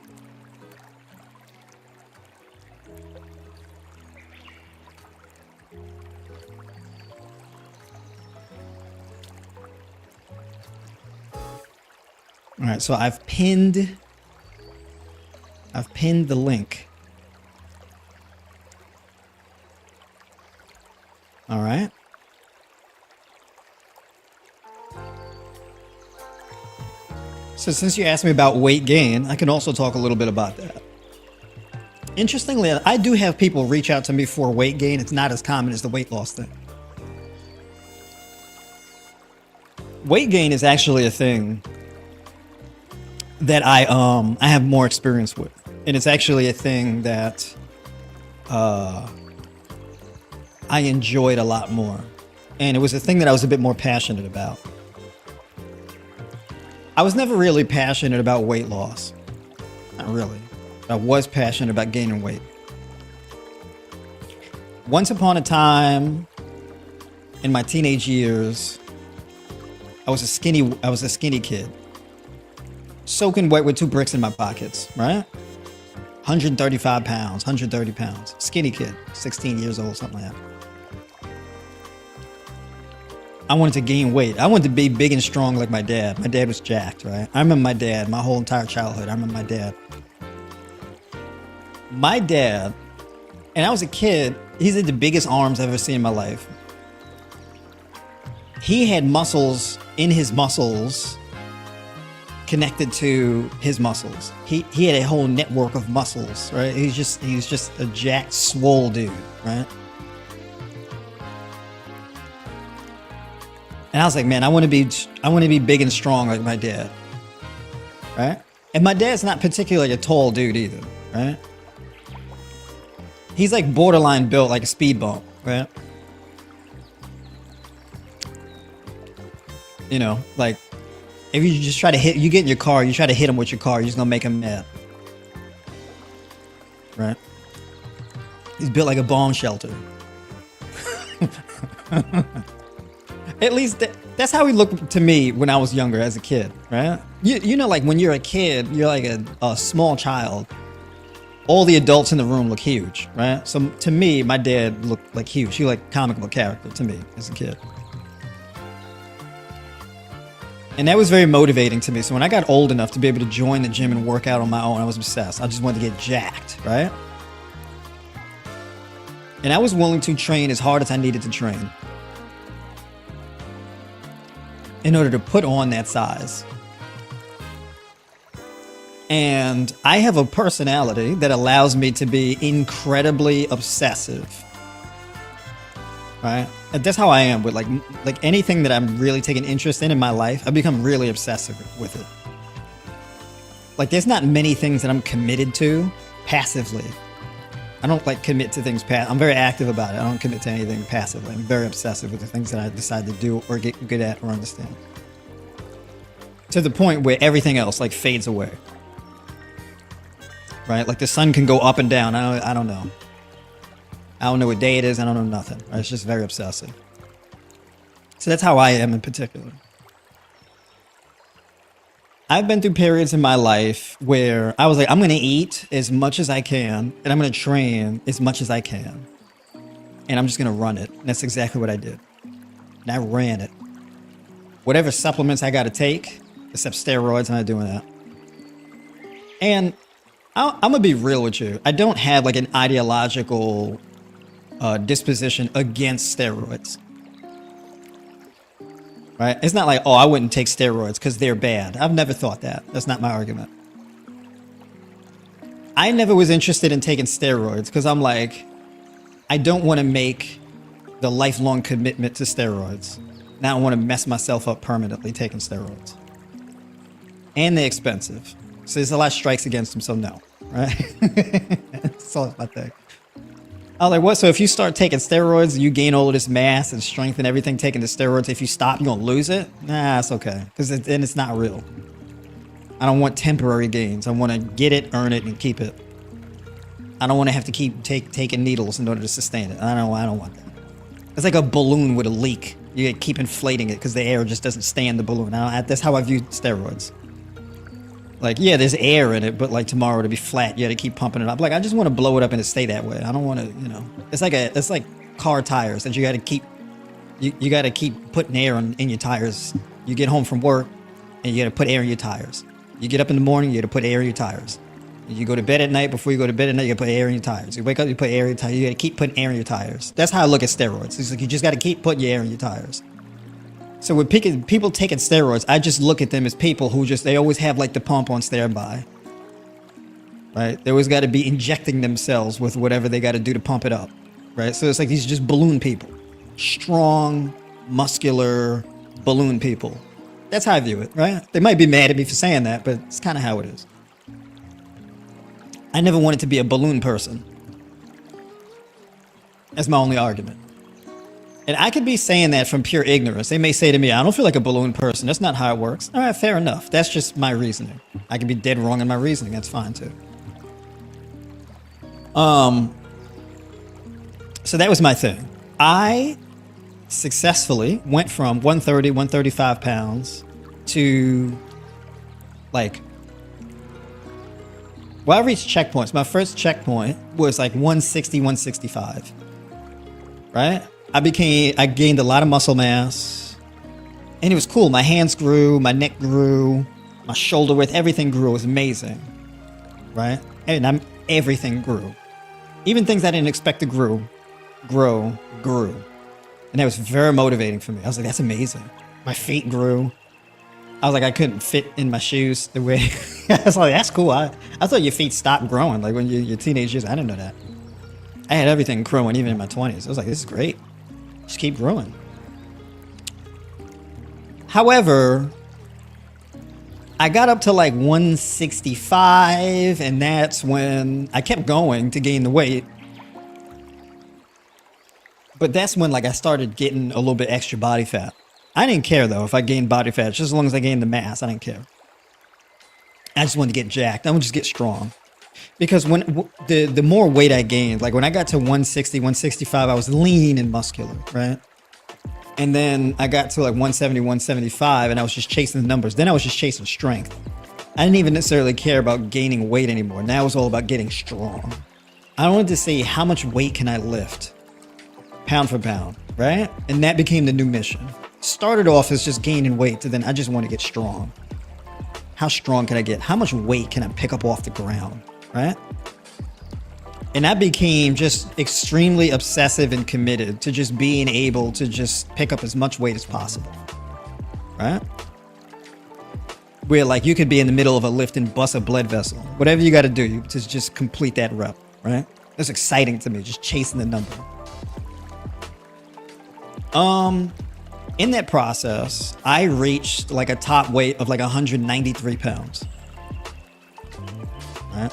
All right, so I've pinned the link. All right. So since you asked me about weight gain, I can also talk a little bit about that. Interestingly, I do have people reach out to me for weight gain. It's not as common as the weight loss thing. Weight gain is actually a thing that I have more experience with. And it's actually a thing that I enjoyed a lot more. And it was a thing that I was a bit more passionate about. I was never really passionate about weight loss. Not really. I was passionate about gaining weight. Once upon a time in my teenage years, I was a skinny kid. Soaking wet with 2 bricks in my pockets, right? 135 pounds, 130 pounds. Skinny kid, 16 years old, something like that. I wanted to gain weight. I wanted to be big and strong like my dad. My dad was jacked, right? I remember my dad, my whole entire childhood. I remember my dad. My dad, and I was a kid, he's had the biggest arms I've ever seen in my life. He had muscles in his muscles connected to his muscles. He had a whole network of muscles, right? He was just a jacked, swole dude, right? And I was like, man, I want to be big and strong like my dad, right? And my dad's not particularly a tall dude either, right? He's like borderline built like a speed bump, right? You know, like if you just try to you get in your car, you try to hit him with your car, you're just gonna make him mad, right? He's built like a bomb shelter. At least that's how he looked to me when I was younger as a kid, right? You know, like when you're a kid, you're like a small child. All the adults in the room look huge, right? So to me, my dad looked like huge. He like comic book character to me as a kid. And that was very motivating to me. So when I got old enough to be able to join the gym and work out on my own, I was obsessed. I just wanted to get jacked, right? And I was willing to train as hard as I needed to train in order to put on that size. And I have a personality that allows me to be incredibly obsessive, right? And that's how I am with like anything that I'm really taking interest in my life. I become really obsessive with it. Like there's not many things that I'm committed to passively. I don't like commit to things. I'm very active about it. I don't commit to anything passively. I'm very obsessive with the things that I decide to do or get good at or understand. To the point where everything else like fades away. Right? Like the sun can go up and down. I don't know. I don't know what day it is. I don't know nothing. Right? It's just very obsessive. So that's how I am in particular. I've been through periods in my life where I was like, I'm going to eat as much as I can and I'm going to train as much as I can. And I'm just going to run it. And that's exactly what I did. And I ran it. Whatever supplements I got to take, except steroids, I'm not doing that. And I'm going to be real with you. I don't have like an ideological disposition against steroids. Right? It's not like, oh, I wouldn't take steroids because they're bad. I've never thought that. That's not my argument. I never was interested in taking steroids because I'm like, I don't want to make the lifelong commitment to steroids. Now I don't want to mess myself up permanently taking steroids. and they're expensive. So there's a lot of strikes against them, so no, right? That's all my thing. I was like, what? So if you start taking steroids, you gain all of this mass and strength and everything taking the steroids. If you stop, you're going to lose it? Nah, it's okay. Because then it's not real. I don't want temporary gains. I want to get it, earn it, and keep it. I don't want to have to keep taking needles in order to sustain it. I don't want that. It's like a balloon with a leak. You keep inflating it because the air just doesn't stay in the balloon. That's how I view steroids. Like, yeah, there's air in it, but like tomorrow to be flat, you got to keep pumping it up. Like, I just want to blow it up and it stay that way. I don't want to, it's like car tires that you got to keep. You got to keep putting air in your tires. You get home from work, and you got to put air in your tires. You get up in the morning, you got to put air in your tires. You go to bed at night. Before you go to bed at night, you got to put air in your tires. You wake up, you put air in your tires. You got to keep putting air in your tires. That's how I look at steroids. It's like you just got to keep putting your air in your tires. So with people taking steroids, I just look at them as people who they always have like the pump on standby, right? They always got to be injecting themselves with whatever they got to do to pump it up, right? So it's like these just balloon people, strong, muscular balloon people. That's how I view it, right? They might be mad at me for saying that, but it's kind of how it is. I never wanted to be a balloon person. That's my only argument. And I could be saying that from pure ignorance. They may say to me, I don't feel like a balloon person. That's not how it works. All right, fair enough. That's just my reasoning. I can be dead wrong in my reasoning. That's fine too. So that was my thing. I successfully went from 130, 135 pounds to like, well, I reached checkpoints. My first checkpoint was like 160, 165, right? I gained a lot of muscle mass, and it was cool. My hands grew, my neck grew, my shoulder width, everything grew. It was amazing, right? And everything grew. Even things I didn't expect to grew. And that was very motivating for me. I was like, that's amazing. My feet grew. I was like, I couldn't fit in my shoes the way. I was like, that's cool. I thought your feet stopped growing, like when you're teenage years. I didn't know that. I had everything growing, even in my 20s. I was like, this is great. Just keep growing. However, I got up to like 165, and that's when I kept going to gain the weight. But that's when like I started getting a little bit extra body fat. I didn't care though if I gained body fat, just as long as I gained the mass, I didn't care. I just wanted to get jacked. I would just get strong. Because when the more weight I gained, like when I got to 160, 165, I was lean and muscular, right? And then I got to like 170, 175, and I was just chasing the numbers. Then I was just chasing strength. I didn't even necessarily care about gaining weight anymore. Now it was all about getting strong. I wanted to see how much weight can I lift, pound for pound, right? And that became the new mission. Started off as just gaining weight, and then I just want to get strong. How strong can I get? How much weight can I pick up off the ground? Right? And I became just extremely obsessive and committed to just being able to just pick up as much weight as possible. Right? Where like you could be in the middle of a lift and bust a blood vessel. Whatever you got to do to just complete that rep. Right? It's exciting to me, just chasing the number. In that process, I reached like a top weight of like 193 pounds. Right?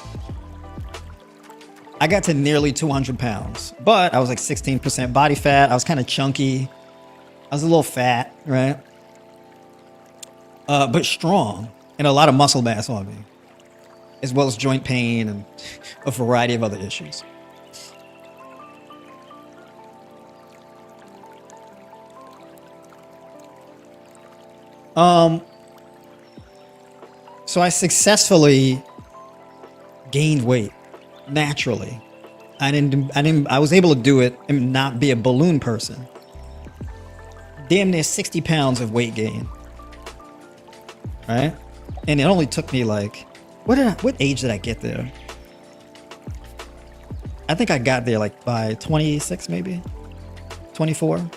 I got to nearly 200 pounds, but I was like 16% body fat. I was kind of chunky. I was a little fat, right? But strong and a lot of muscle mass on me, as well as joint pain and a variety of other issues. So I successfully gained weight naturally. I was able to do it and not be a balloon person. Damn near 60 pounds of weight gain. Right? And it only took me like, what age did I get there? I think I got there like by 26 maybe? 24?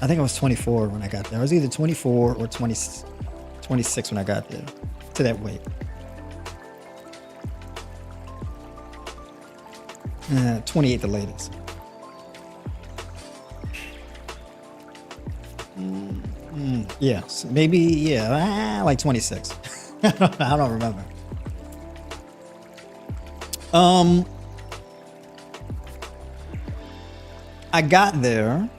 I think I was 24 when I got there. I was either 24 or 26 when I got there to that weight. 28 the latest. Yes, maybe, yeah, like 26. I don't remember. Um, I got there.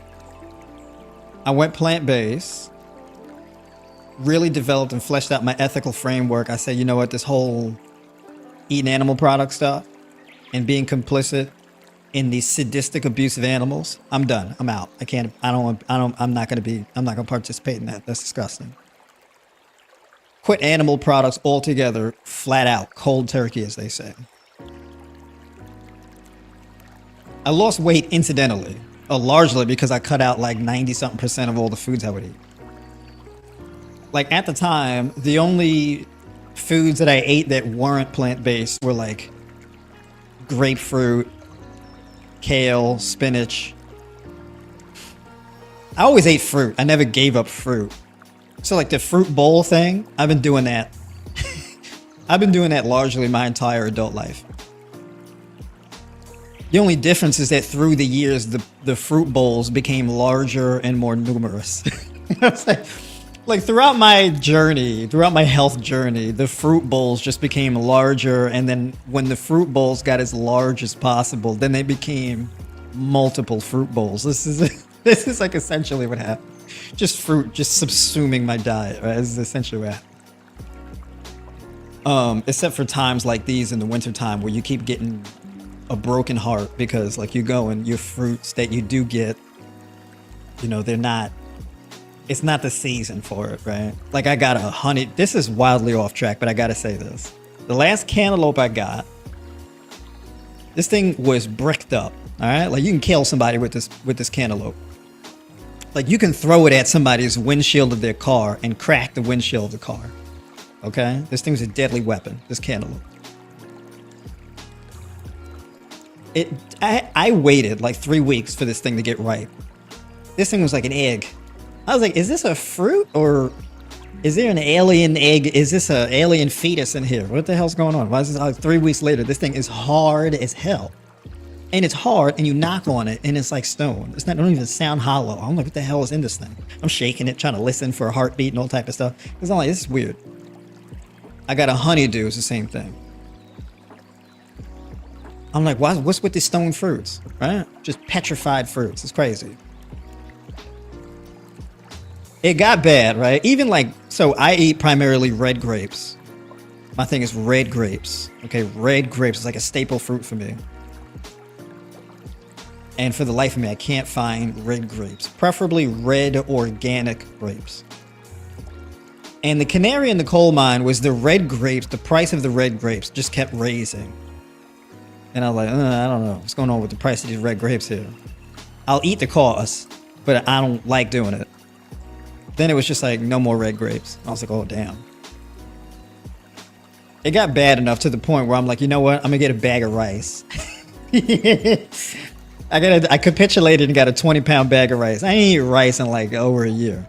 I went plant-based. Really developed and fleshed out my ethical framework. I said, you know what, this whole eating animal product stuff and being complicit in these sadistic abuse of animals, I'm done. I'm out. I'm not gonna participate in that. That's disgusting. Quit animal products altogether, flat out, cold turkey, as they say. I lost weight incidentally, largely because I cut out like 90-something% of all the foods I would eat. Like at the time, the only foods that I ate that weren't plant-based were like grapefruit, kale, spinach. I always ate fruit. I never gave up fruit. So like the fruit bowl thing, I've been doing that. I've been doing that largely my entire adult life. The only difference is that through the years, the fruit bowls became larger and more numerous. You know what I'm saying? Like throughout my journey, throughout my health journey, the fruit bowls just became larger. And then when the fruit bowls got as large as possible, then they became multiple fruit bowls. This is like essentially what happened. Just fruit, just subsuming my diet, right? This is essentially what happened. Except for times like these in the wintertime where you keep getting a broken heart because like you go and your fruits that you do get, you know, it's not the season for it, right? Like I got a honey, this is wildly off track, but I gotta say this. The last cantaloupe I got, this thing was bricked up, all right? Like you can kill somebody with this cantaloupe. Like you can throw it at somebody's windshield of their car and crack the windshield of the car, okay? This thing's a deadly weapon, this cantaloupe. I waited like 3 weeks for this thing to get ripe. This thing was like an egg. I was like, is this a fruit or is there an alien egg? Is this an alien fetus in here? What the hell's going on? Why is this like 3 weeks later? This thing is hard as hell. And it's hard and you knock on it and it's like stone. It don't even sound hollow. I'm like, what the hell is in this thing? I'm shaking it, trying to listen for a heartbeat and all type of stuff. It's not like, this is weird. I got a honeydew, it's the same thing. I'm like, what's with these stone fruits, right? Just petrified fruits. It's crazy. It got bad, right? Even like, so I eat primarily red grapes. My thing is red grapes. Okay, red grapes is like a staple fruit for me. And for the life of me, I can't find red grapes. Preferably red organic grapes. And the canary in the coal mine was the red grapes. The price of the red grapes just kept raising. And I was like, I don't know. What's going on with the price of these red grapes here? I'll eat the cost, but I don't like doing it. Then it was just like, no more red grapes. I was like, oh, damn. It got bad enough to the point where I'm like, you know what? I'm going to get a bag of rice. I capitulated and got a 20-pound bag of rice. I ain't eat rice in like over a year.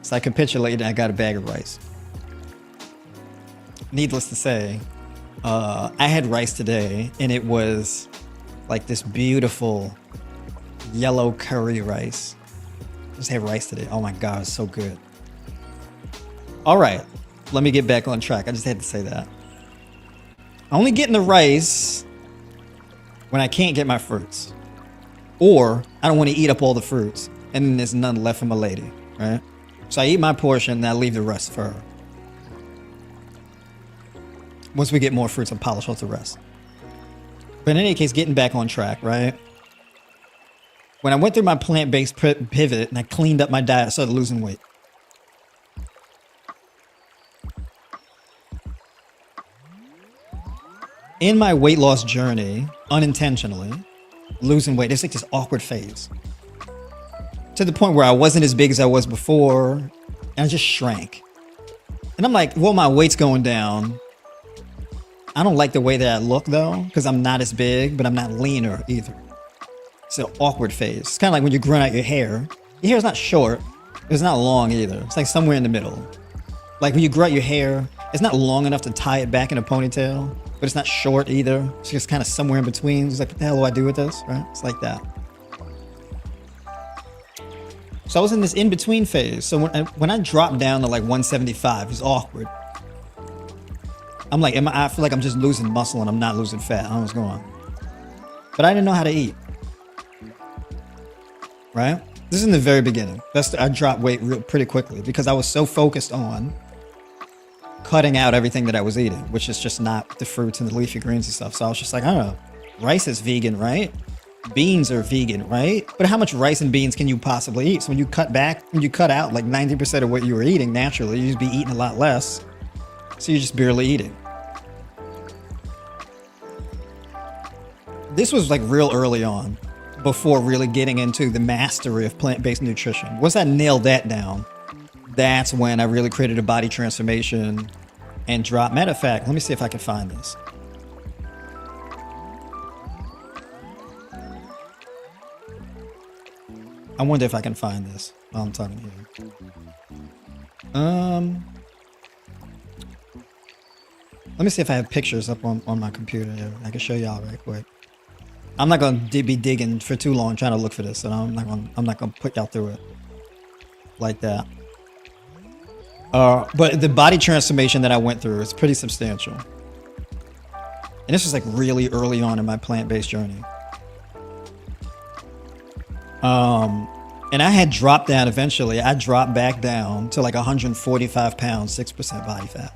So I capitulated and I got a bag of rice. Needless to say, I had rice today and it was like this beautiful yellow curry rice. Just had rice today. Oh my God, it's so good. All right, let me get back on track. I just had to say that. I'm only getting the rice when I can't get my fruits. Or I don't want to eat up all the fruits and then there's none left for my lady, right? So I eat my portion and I leave the rest for her. Once we get more fruits, I'll polish off the rest. But in any case, getting back on track, right? When I went through my plant-based pivot and I cleaned up my diet, I started losing weight. In my weight loss journey, unintentionally, losing weight, it's like this awkward phase. To the point where I wasn't as big as I was before, and I just shrank. And I'm like, well, my weight's going down. I don't like the way that I look though, because I'm not as big, but I'm not leaner either. It's an awkward phase. It's kind of like when you're growing out your hair. Your hair's not short, it's not long either. It's like somewhere in the middle. Like when you grow out your hair, it's not long enough to tie it back in a ponytail, but it's not short either. It's just kind of somewhere in between. It's like, what the hell do I do with this, right? It's like that. So I was in this in-between phase. So when I dropped down to like 175, it was awkward. I'm like, I feel like I'm just losing muscle and I'm not losing fat. I don't know what's going on. But I didn't know how to eat. Right? This is in the very beginning. I dropped weight pretty quickly because I was so focused on cutting out everything that I was eating, which is just not the fruits and the leafy greens and stuff. So I was just like, I don't know. Rice is vegan, right? Beans are vegan, right? But how much rice and beans can you possibly eat? So when you cut out like 90% of what you were eating naturally, you'd be eating a lot less. So you're just barely eating. This was like real early on, before really getting into the mastery of plant-based nutrition. Once I nailed that down, that's when I really created a body transformation and dropped. Matter of fact, let me see if I can find this. I wonder if I can find this while I'm talking here. Let me see if I have pictures up on my computer here. I can show y'all right quick. I'm not gonna be digging for too long trying to look for this, and I'm not gonna put y'all through it like that. But the body transformation that I went through is pretty substantial, and this was like really early on in my plant-based journey. And I had dropped down eventually. I dropped back down to like 145 pounds, 6% body fat.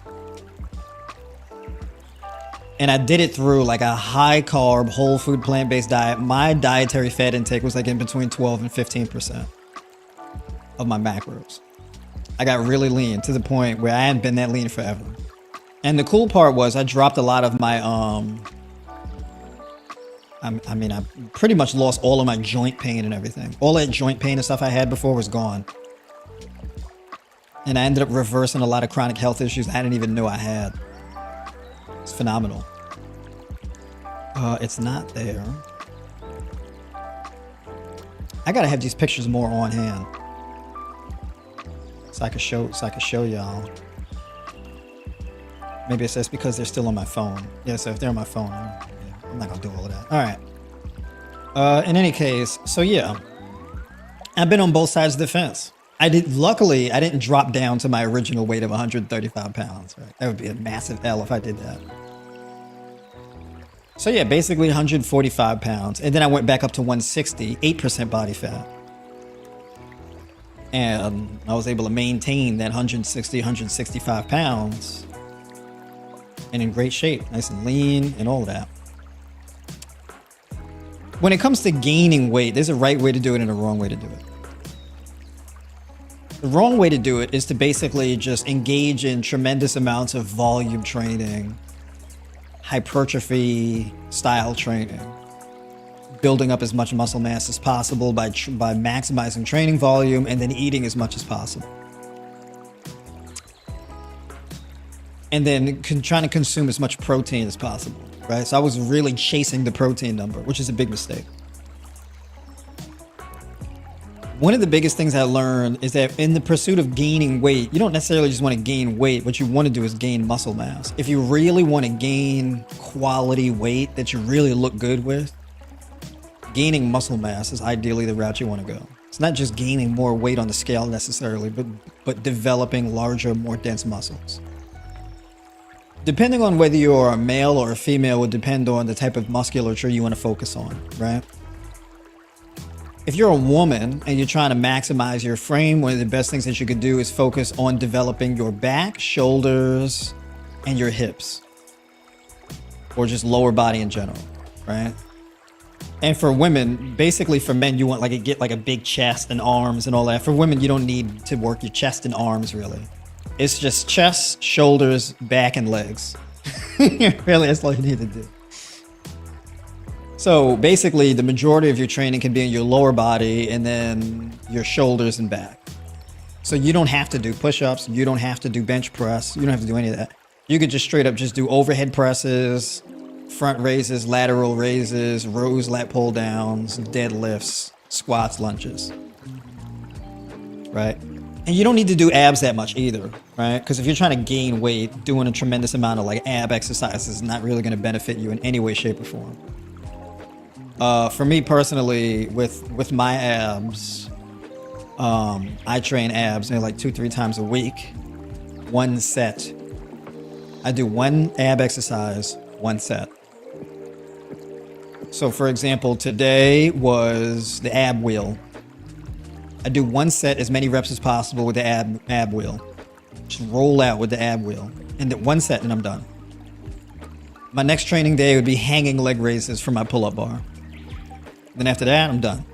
And I did it through like a high carb, whole food, plant-based diet. My dietary fat intake was like in between 12 and 15% of my macros. I got really lean to the point where I hadn't been that lean forever. And the cool part was I dropped a lot of my, I pretty much lost all of my joint pain and everything. All that joint pain and stuff I had before was gone. And I ended up reversing a lot of chronic health issues I didn't even know I had. It's phenomenal. It's not there. I gotta have these pictures more on hand, so I can show y'all. Maybe it's just because they're still on my phone. Yeah, so if they're on my phone, I'm not gonna do all of that. All right. In any case, so yeah, I've been on both sides of the fence. Luckily, I didn't drop down to my original weight of 135 pounds. Right? That would be a massive L if I did that. So yeah, basically 145 pounds. And then I went back up to 160, 8% body fat. And I was able to maintain that 160, 165 pounds and in great shape, nice and lean and all that. When it comes to gaining weight, there's a right way to do it and a wrong way to do it. The wrong way to do it is to basically just engage in tremendous amounts of volume training, hypertrophy style training, building up as much muscle mass as possible by maximizing training volume and then eating as much as possible. And then trying to consume as much protein as possible, right? So I was really chasing the protein number, which is a big mistake. One of the biggest things I learned is that in the pursuit of gaining weight, you don't necessarily just want to gain weight. What you want to do is gain muscle mass. If you really want to gain quality weight that you really look good with, gaining muscle mass is ideally the route you want to go. It's not just gaining more weight on the scale necessarily, but developing larger, more dense muscles. Depending on whether you're a male or a female would depend on the type of musculature you want to focus on, right? If you're a woman and you're trying to maximize your frame, one of the best things that you could do is focus on developing your back, shoulders, and your hips. Or just lower body in general, right? And for women, basically for men, you want get like a big chest and arms and all that. For women, you don't need to work your chest and arms really. It's just chest, shoulders, back, and legs. Really, that's all you need to do. So basically, the majority of your training can be in your lower body and then your shoulders and back. So you don't have to do push-ups. You don't have to do bench press. You don't have to do any of that. You could just straight up just do overhead presses, front raises, lateral raises, rows, lat pull downs, deadlifts, squats, lunges, right? And you don't need to do abs that much either, right? Because if you're trying to gain weight, doing a tremendous amount of like ab exercises is not really going to benefit you in any way, shape, or form. For me personally, with my abs, I train abs maybe like 2-3 times a week, one set I do one ab exercise, one set. So for example, today was the ab wheel. I do one set, as many reps as possible with the ab wheel. Just roll out with the ab wheel. And then one set and I'm done. My next training day would be hanging leg raises for my pull-up bar. Then after that, I'm done.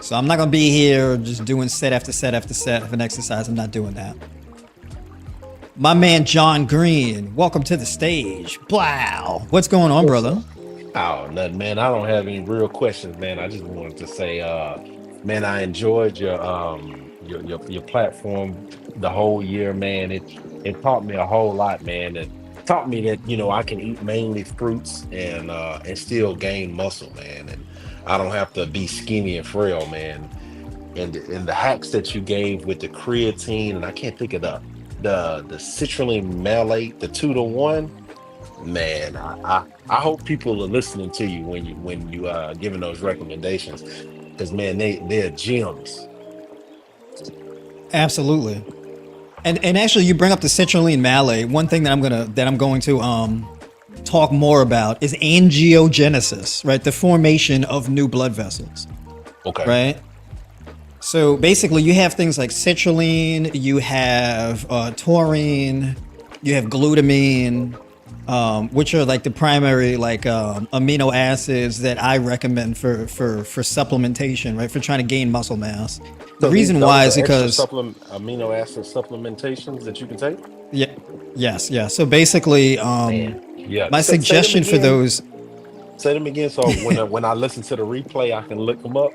So I'm not gonna be here just doing set after set after set of an exercise. I'm not doing that. My man John Green, welcome to the stage. Wow. What's going on, brother? Oh, nothing, man. I don't have any real questions, man. I just wanted to say, man, I enjoyed your platform the whole year, man. It taught me a whole lot, man. It taught me that I can eat mainly fruits and still gain muscle, man. And I don't have to be skinny and frail, man. And the hacks that you gave with the creatine, and I can't think of the citrulline malate, the 2 to 1. Man, I hope people are listening to you when you giving those recommendations, because man, they're gems. Absolutely. And actually, you bring up the citrulline malate. One thing that I'm going to talk more about is angiogenesis, right? The formation of new blood vessels, Okay. right? So basically, you have things like citrulline, you have taurine, you have glutamine, which are like the primary amino acids that I recommend for supplementation, right? For trying to gain muscle mass. The So reason those why are is extra because supplement amino acid supplementations that you can take. yeah, yes, yeah. So basically, Man, yeah. my Say them suggestion for again. those. Say them again. So when I listen to the replay, I can look them up.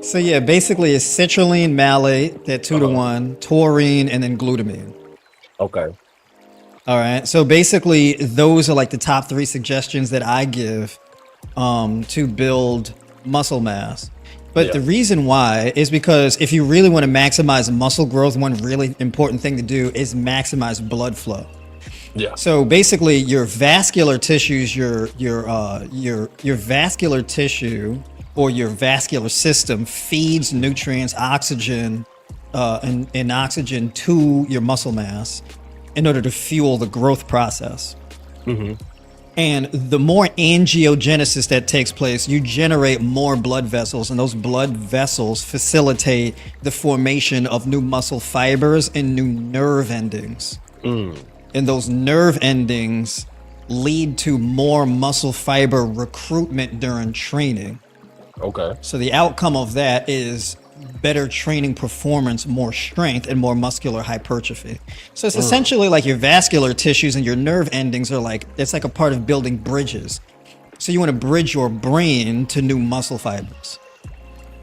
So yeah, basically it's citrulline, malate, that two Uh to huh. one, taurine, and then glutamine. Okay. All right. So basically, those are like the top three suggestions that I give to build muscle mass. But Yeah. the reason why is because if you really want to maximize muscle growth, one really important thing to do is maximize blood flow. Yeah. So basically, your vascular tissues, your vascular tissue or your vascular system feeds nutrients, oxygen, and oxygen to your muscle mass in order to fuel the growth process. Hmm. And the more angiogenesis that takes place, you generate more blood vessels, and those blood vessels facilitate the formation of new muscle fibers and new nerve endings. Mm. And those nerve endings lead to more muscle fiber recruitment during training. Okay. So the outcome of that is better training performance, more strength, and more muscular hypertrophy. So it's Mm. essentially like your vascular tissues and your nerve endings are like, it's like a part of building bridges. So you want to bridge your brain to new muscle fibers.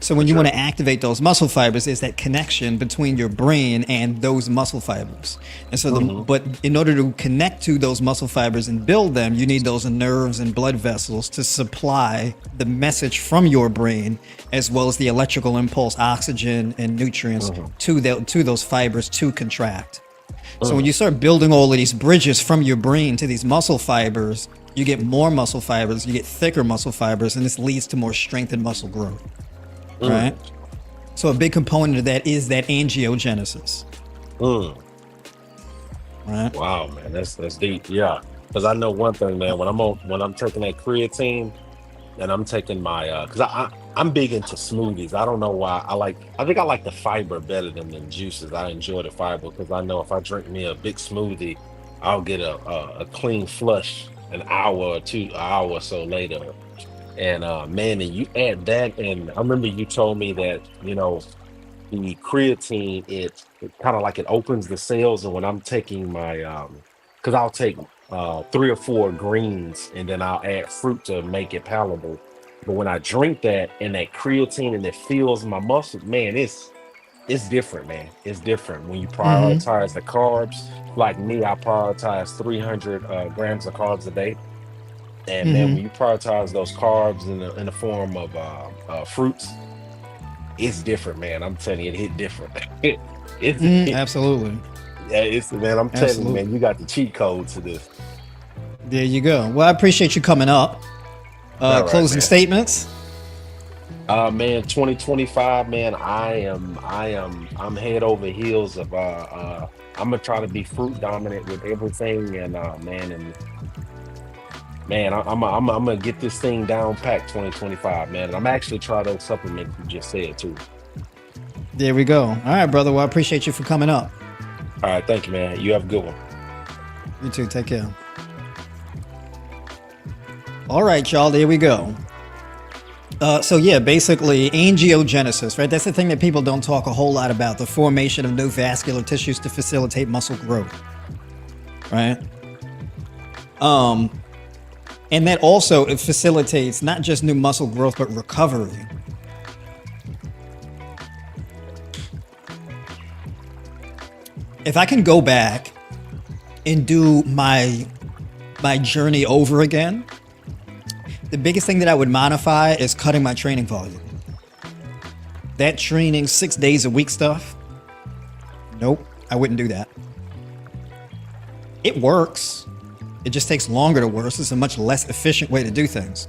So when For you want sure. to activate those muscle fibers, is that connection between your brain and those muscle fibers. And so Hmm. but in order to connect to those muscle fibers and build them, you need those nerves and blood vessels to supply the message from your brain, as well as the electrical impulse, oxygen and nutrients Hmm. to those fibers to contract. So when Mm. you start building all of these bridges from your brain to these muscle fibers, you get more muscle fibers, you get thicker muscle fibers, and this leads to more strength and muscle growth, right? Mm. So a big component of that is that angiogenesis, Mm. right? Wow, man, that's deep. Yeah, because I know one thing, man. When I'm taking that creatine and I'm taking my because I'm big into smoothies. I don't know why. I think I like the fiber better than the juices. I enjoy the fiber because I know if I drink me a big smoothie, I'll get a clean flush an hour or two, an hour or so later. And man, and you add that, and I remember you told me that the creatine, it kind of like it opens the cells. And when I'm taking my because I'll take 3 or 4 greens and then I'll add fruit to make it palatable. But when I drink that and that creatine and it fills my muscles, man, it's different, man. It's different when you Mm-hmm. prioritize the carbs. Like me, I prioritize 300 grams of carbs a day. And man, when Mm-hmm. you prioritize those carbs in the form of fruits, it's different, man. I'm telling you, it hit different. It's Mm, absolutely. yeah, it's man. I'm telling you, man, Absolutely. you got the cheat code to this. There you go. Well, I appreciate you coming up. All right, Closing man. statements. Man, 2025, man. I'm head over heels of I'm gonna try to be fruit dominant with everything, and man, I'm gonna get this thing down packed 2025, man. And I'm actually try those supplements you just said too. There we go. All right, brother. Well, I appreciate you for coming up. All right, thank you, man. You have a good one. You too. Take care. All right, y'all. There we go. So yeah, basically angiogenesis, right? That's the thing that people don't talk a whole lot about, the formation of new vascular tissues to facilitate muscle growth, right? And that also it facilitates not just new muscle growth, but recovery. If I can go back and do my journey over again, the biggest thing that I would modify is cutting my training volume. That training 6 days a week stuff, nope, I wouldn't do that. It works. It just takes longer to work. It's a much less efficient way to do things.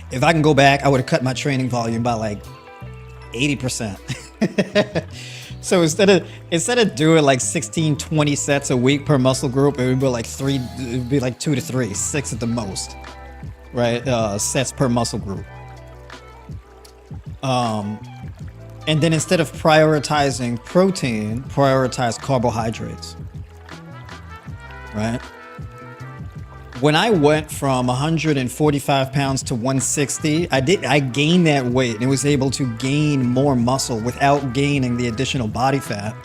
If I can go back, I would have cut my training volume by like 80%. So instead of doing like 16, 20 sets a week per muscle group, it would be like 2 to 3, 6 at the most, right? Sets per muscle group. And then instead of prioritizing protein, prioritize carbohydrates, right? When I went from 145 pounds to 160, I gained that weight and was able to gain more muscle without gaining the additional body fat,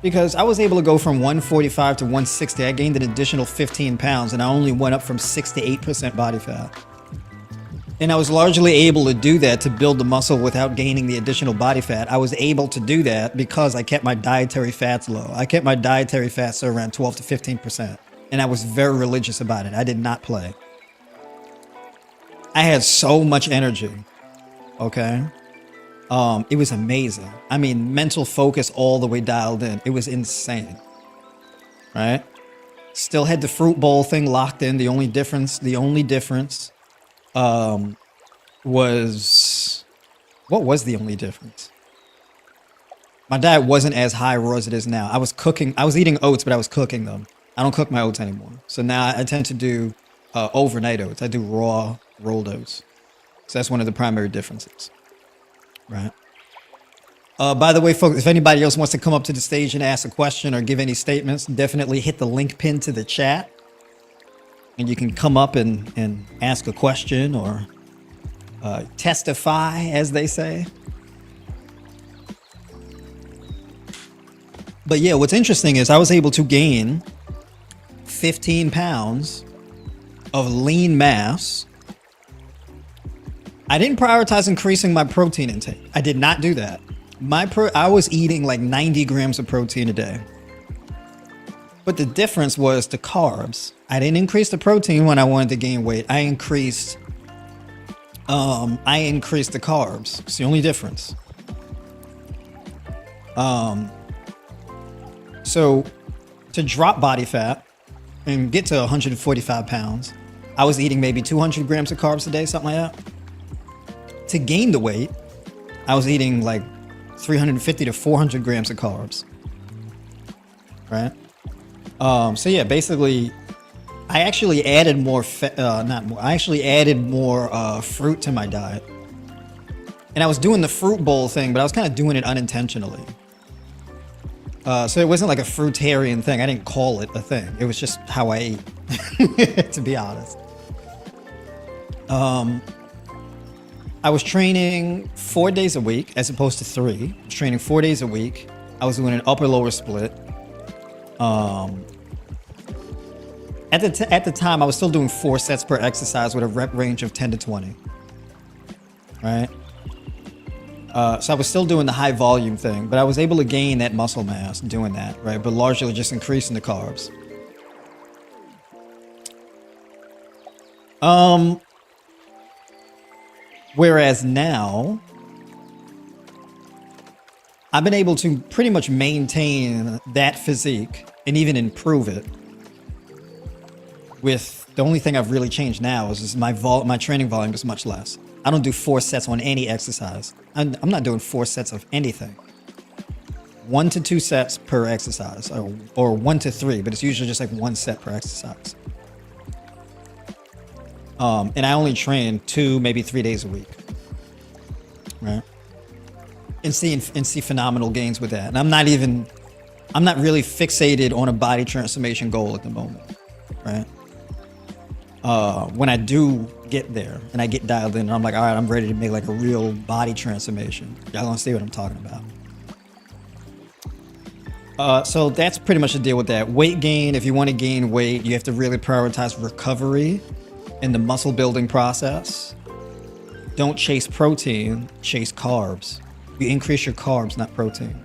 because I was able to go from 145 to 160. I gained an additional 15 pounds and I only went up from 6 to 8% body fat. And I was largely able to do that to build the muscle without gaining the additional body fat. I was able to do that because I kept my dietary fats low. I kept my dietary fats around 12 to 15%. And I was very religious about it. I did not play. I had so much energy. Okay. It was amazing. I mean, mental focus all the way dialed in. It was insane. Right? Still had the fruit bowl thing locked in. The only difference was, what was the only difference? My diet wasn't as high raw as it is now. I was eating oats, but I was cooking them. I don't cook my oats anymore. So now I tend to do overnight oats. I do raw rolled oats. So that's one of the primary differences, right? By the way, folks, if anybody else wants to come up to the stage and ask a question or give any statements, definitely hit the link pin to the chat. And you can come up and ask a question or testify, as they say. But yeah, what's interesting is I was able to gain 15 pounds of lean mass. I didn't prioritize increasing my protein intake. I did not do that. I was eating like 90 grams of protein a day. But the difference was the carbs. I didn't increase the protein when I wanted to gain weight. I increased the carbs. It's the only difference. So to drop body fat and get to 145 pounds, I was eating maybe 200 grams of carbs a day, something like that. To gain the weight, I was eating like 350 to 400 grams of carbs, right? So yeah, basically, I actually added more fruit to my diet. And I was doing the fruit bowl thing, but I was kind of doing it unintentionally. So it wasn't like a fruitarian thing. I didn't call it a thing. It was just how I ate, to be honest. I was training 4 days a week as opposed to 3. I was training 4 days a week. I was doing an upper-lower split. At the time, I was still doing 4 sets per exercise with a rep range of 10 to 20. Right? So I was still doing the high volume thing, but I was able to gain that muscle mass doing that, right? But largely just increasing the carbs. Whereas now, I've been able to pretty much maintain that physique and even improve it. With the only thing I've really changed now is my training volume is much less. I don't do 4 sets on any exercise. I'm not doing 4 sets of anything. 1 to 2 sets per exercise, or 1 to 3, but it's usually just like 1 set per exercise. And I only train 2, maybe 3 days a week, right? And see phenomenal gains with that. And I'm not really fixated on a body transformation goal at the moment, right? When I do get there and I get dialed in, and I'm like, all right, I'm ready to make like a real body transformation. Y'all gonna see what I'm talking about. So that's pretty much the deal with that. Weight gain, if you want to gain weight, you have to really prioritize recovery in the muscle building process. Don't chase protein, chase carbs. You increase your carbs, not protein.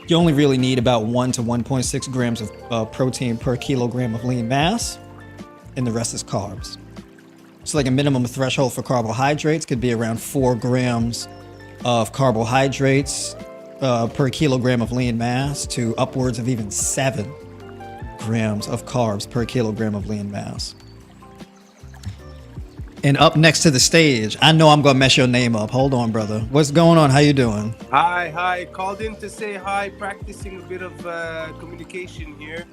You only really need about 1 to 1.6 grams of protein per kilogram of lean mass, and the rest is carbs. So like a minimum threshold for carbohydrates could be around 4 grams of carbohydrates per kilogram of lean mass, to upwards of even 7 grams of carbs per kilogram of lean mass. And up next to the stage, I know I'm gonna mess your name up. Hold on, brother. What's going on? How you doing? Hi. Called in to say hi, practicing a bit of communication here.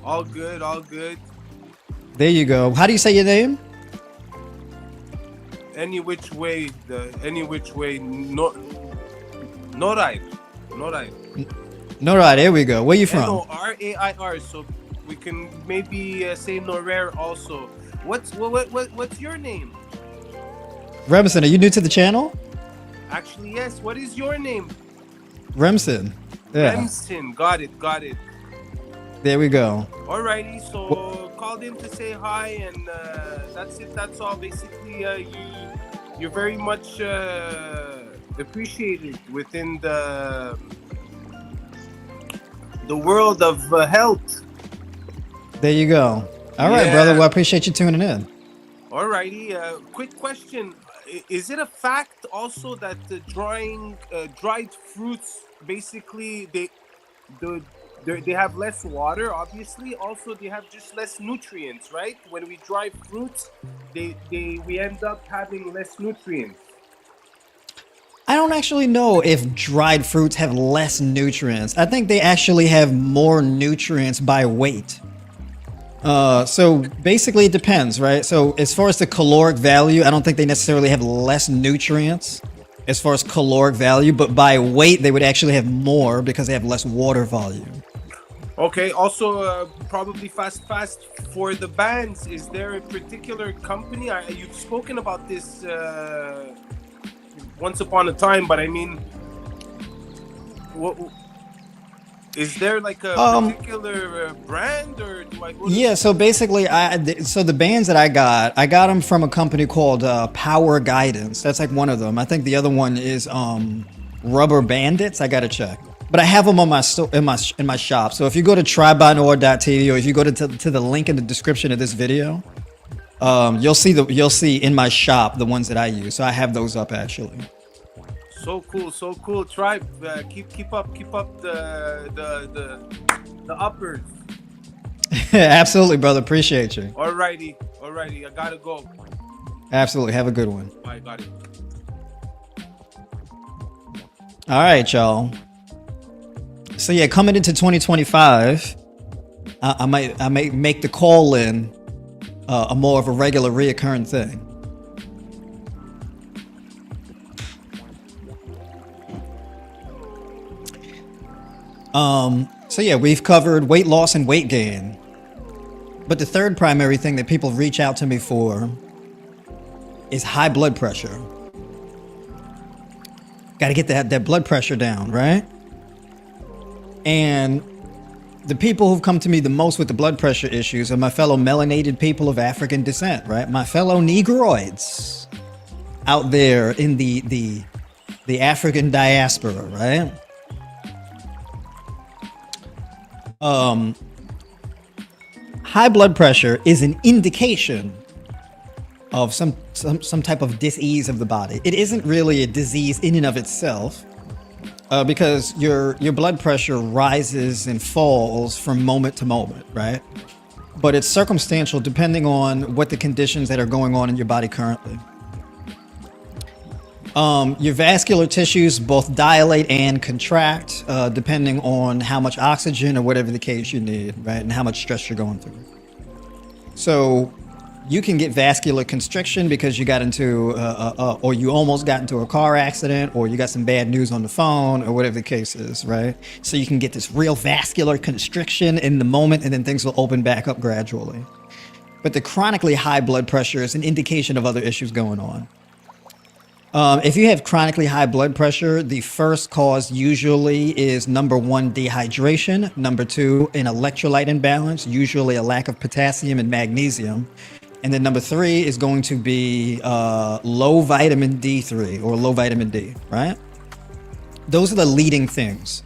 All good. There you go. How do you say your name? Any which way, Norair. Norair, there we go. Where you from? Norair, so we can maybe say Norair also. What's your name? Remsen, are you new to the channel? Actually, yes. What is your name? Remsen. Yeah. Remsen. Got it. There we go. Alrighty, so called in to say hi, and that's it. That's all. Basically, you're very much appreciated within the world of health. There you go. All right, brother. Well, I appreciate you tuning in. Alrighty. Quick question: is it a fact also that the dried fruits, basically they have less water? Obviously, also they have just less nutrients, right? When we dry fruits, we end up having less nutrients. I don't actually know if dried fruits have less nutrients. I think they actually have more nutrients by weight. So basically it depends, right? So as far as the caloric value, I don't think they necessarily have less nutrients as far as caloric value, but by weight, they would actually have more because they have less water volume. Okay. Also, probably fast for the bands. Is there a particular company? You've spoken about this once upon a time, but I mean, what is there like a particular brand, or do I go to? Yeah. So basically, so the bands that I got them from a company called Power Guidance. That's like one of them. I think the other one is Rubber Bandits. I gotta check. But I have them on in my shop. So if you go to tribenoir.tv, or if you go to the link in the description of this video, you'll see in my shop the ones that I use. So I have those up actually. So cool. Tribe, keep up the uppers. Absolutely, brother. Appreciate you. Alrighty. I gotta go. Absolutely. Have a good one. I got it. All right, y'all. So yeah, coming into 2025, I might make the call in a more of a regular reoccurring thing. So yeah, we've covered weight loss and weight gain. But the third primary thing that people reach out to me for is high blood pressure. Got to get that blood pressure down, right? And the people who've come to me the most with the blood pressure issues are my fellow melanated people of African descent, right? My fellow Negroids out there in the African diaspora, right? High blood pressure is an indication of some type of disease of the body. It isn't really a disease in and of itself, because your blood pressure rises and falls from moment to moment, right? But it's circumstantial depending on what the conditions that are going on in your body currently. Your vascular tissues both dilate and contract, depending on how much oxygen or whatever the case you need, right? And how much stress you're going through. So you can get vascular constriction because you got into, or you almost got into a car accident, or you got some bad news on the phone, or whatever the case is, right? So you can get this real vascular constriction in the moment, and then things will open back up gradually. But the chronically high blood pressure is an indication of other issues going on. If you have chronically high blood pressure, the first cause usually is number one, dehydration. Number two, an electrolyte imbalance, usually a lack of potassium and magnesium. And then number three is going to be low vitamin D3 or low vitamin D, right? Those are the leading things.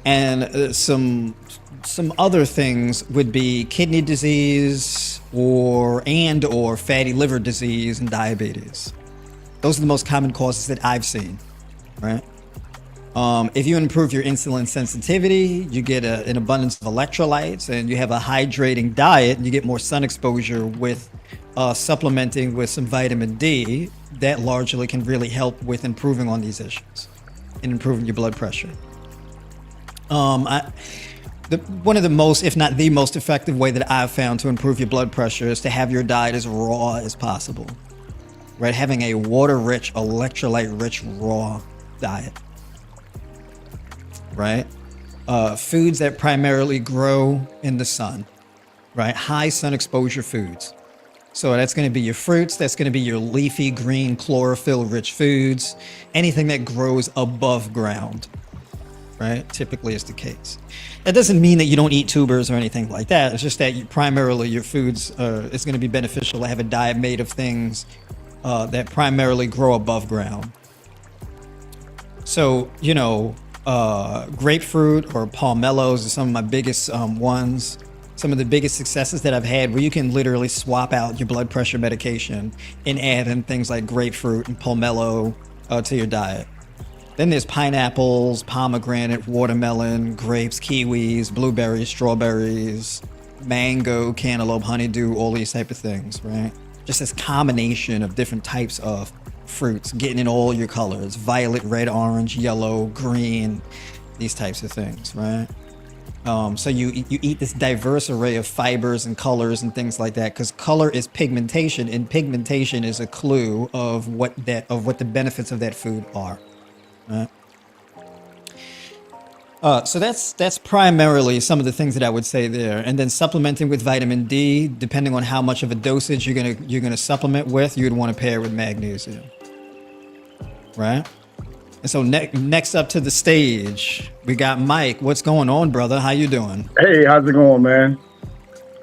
And some other things would be kidney disease or fatty liver disease and diabetes. Those are the most common causes that I've seen, right? If you improve your insulin sensitivity, you get an abundance of electrolytes, and you have a hydrating diet, and you get more sun exposure with supplementing with some vitamin D. That largely can really help with improving on these issues and improving your blood pressure. One of the most, if not the most effective way that I've found to improve your blood pressure is to have your diet as raw as possible. Right, having a water-rich, electrolyte-rich, raw diet. Right, foods that primarily grow in the sun. Right, high sun exposure foods. So that's going to be your fruits. That's going to be your leafy green chlorophyll-rich foods. Anything that grows above ground. Right, typically is the case. That doesn't mean that you don't eat tubers or anything like that. It's just that primarily your foods, it's going to be beneficial to have a diet made of things that primarily grow above ground. So, grapefruit or palmettos are some of my biggest ones. Some of the biggest successes that I've had where you can literally swap out your blood pressure medication and add in things like grapefruit and palmetto to your diet. Then there's pineapples, pomegranate, watermelon, grapes, kiwis, blueberries, strawberries, mango, cantaloupe, honeydew, all these type of things, right? Just this combination of different types of fruits, getting in all your colors, violet, red, orange, yellow, green, these types of things, right? So you eat this diverse array of fibers and colors and things like that, because color is pigmentation, and pigmentation is a clue of what the benefits of that food are, right? So that's primarily some of the things that I would say there, and then supplementing with vitamin D, depending on how much of a dosage you're gonna supplement with, you would want to pair with magnesium, right? And so next up to the stage, we got Mike. What's going on, brother? How you doing? Hey, how's it going, man?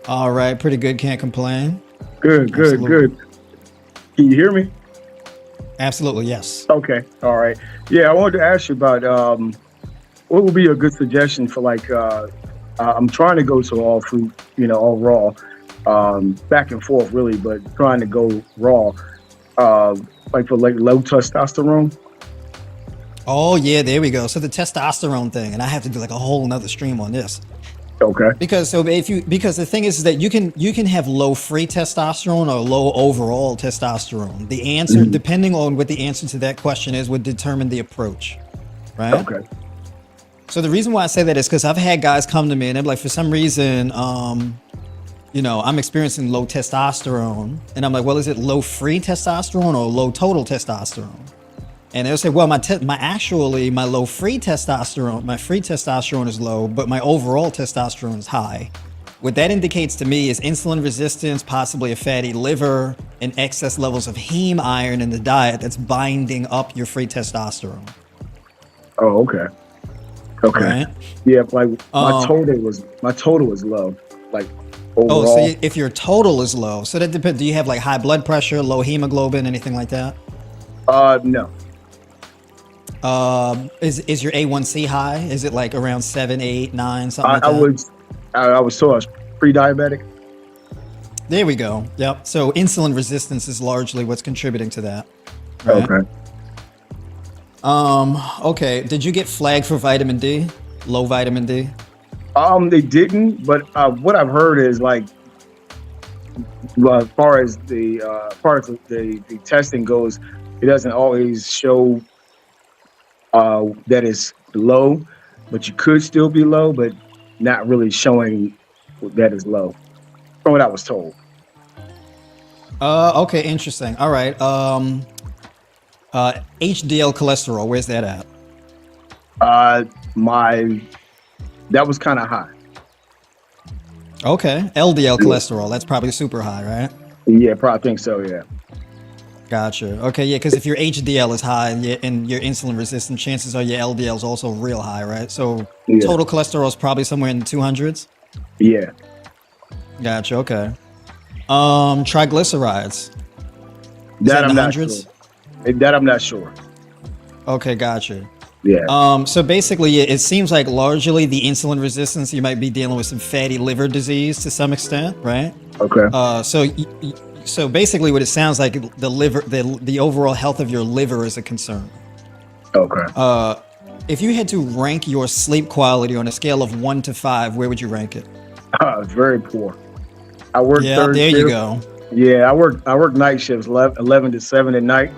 All right, pretty good. Can't complain. Good. Can you hear me? Absolutely, yes. Okay, all right. Yeah, I wanted to ask you about what would be a good suggestion for I'm trying to go to all fruit, all raw, back and forth really, but trying to go raw, for low testosterone. Oh yeah, there we go. So the testosterone thing, and I have to do like a whole nother stream on this. Okay. Because the thing is that you can have low free testosterone or low overall testosterone. The answer, depending on what the answer to that question is, would determine the approach, right? Okay. So the reason why I say that is because I've had guys come to me and they're like, for some reason, I'm experiencing low testosterone, and I'm like, well, is it low free testosterone or low total testosterone? And they'll say, well, my low free testosterone, my free testosterone is low, but my overall testosterone is high. What that indicates to me is insulin resistance, possibly a fatty liver, and excess levels of heme iron in the diet that's binding up your free testosterone. Oh, okay. Okay. Right? Yeah, my total was low, like overall. Oh, so if your total is low, so that depends. Do you have like high blood pressure, low hemoglobin, anything like that? No. Is your A1C high? Is it like around 7, 8, 9, something like that? I was told I was pre-diabetic. There we go. Yep. So insulin resistance is largely what's contributing to that. Right? Okay. Okay. Did you get flagged for vitamin D? Low vitamin D? They didn't, but what I've heard is as far as the testing goes, It doesn't always show that it's low, but you could still be low, but not really showing that is low. From what I was told. Okay, interesting. All right. HDL cholesterol, where's that at? My that was kind of high. Okay. LDL cholesterol, that's probably super high, right? Yeah, probably think so. Yeah. Gotcha. Okay, yeah, because if your HDL is high and you're insulin resistant, chances are your LDL is also real high, right? So Yeah. total cholesterol is probably somewhere in the 200s. Yeah. Gotcha. Okay. Triglycerides. Is That in I'm the not hundreds? sure. That I'm not sure. Okay, gotcha. Yeah. So basically, it seems like largely the insulin resistance, you might be dealing with some fatty liver disease to some extent, right? Okay. So basically, what it sounds like, the liver, the overall health of your liver is a concern. Okay. If you had to rank your sleep quality on a scale of 1 to 5, where would you rank it? Very poor. I work Yeah, third there you shift. go. Yeah, I work night shifts, 11 to 7 at night,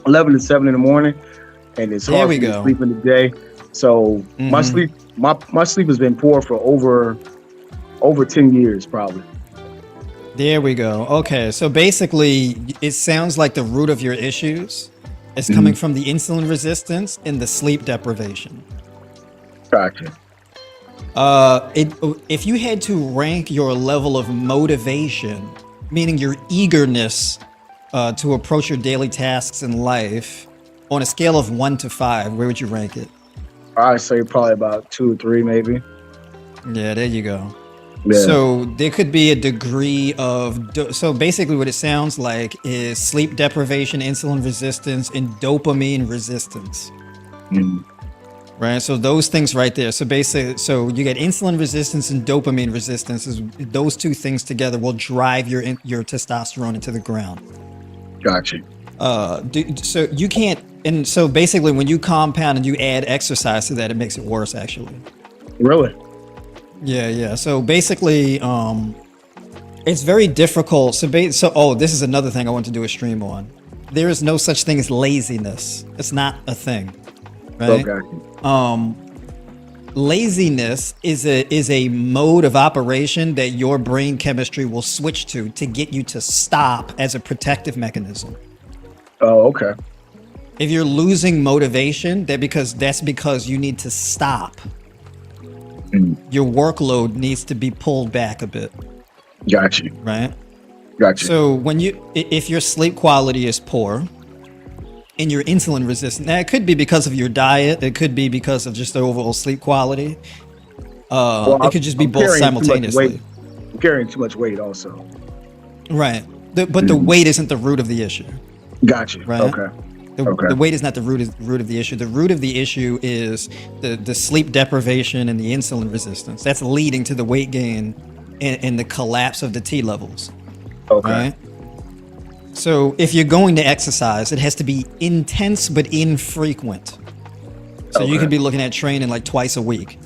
11 to 7 in the morning, and it's There hard we for me go. to sleep in the day. So my sleep has been poor for over 10 years probably. There we go. Okay, so basically, it sounds like the root of your issues is coming from the insulin resistance and the sleep deprivation. Gotcha. If you had to rank your level of motivation, meaning your eagerness to approach your daily tasks in life, on a scale of 1 to 5, where would you rank it? I'd say probably about 2 or 3 maybe. Yeah, there you go. Yeah. So there could be a degree of so basically what it sounds like is sleep deprivation, insulin resistance, and dopamine resistance. Mhm. Right, so those things right there. So basically, so you get insulin resistance and dopamine resistance. Those two things together will drive your testosterone into the ground. Gotcha. So you can't, and so basically, when you compound and you add exercise to that, it makes it worse. Actually, Really? yeah. So basically, it's very difficult. So this is another thing I want to do a stream on. There is no such thing as laziness. It's not a thing, right? Okay. Laziness is a mode of operation that your brain chemistry will switch to get you to stop as a protective mechanism. Oh, okay. If you're losing motivation, that's because you need to stop. Your workload needs to be pulled back a bit, Gotcha. right? Gotcha. So if your sleep quality is poor and you're insulin resistant, now it could be because of your diet, it could be because of just the overall sleep quality. It could just be I'm both carrying too much simultaneously. weight. I'm carrying too much weight also. Right. But the weight isn't the root of the issue. Gotcha. Right. Okay. The weight is not the root of the issue. The root of the issue is the sleep deprivation and the insulin resistance. That's leading to the weight gain and the collapse of the T levels. Okay. Right? So if you're going to exercise, it has to be intense but infrequent. So you Okay. could be looking at training like twice a week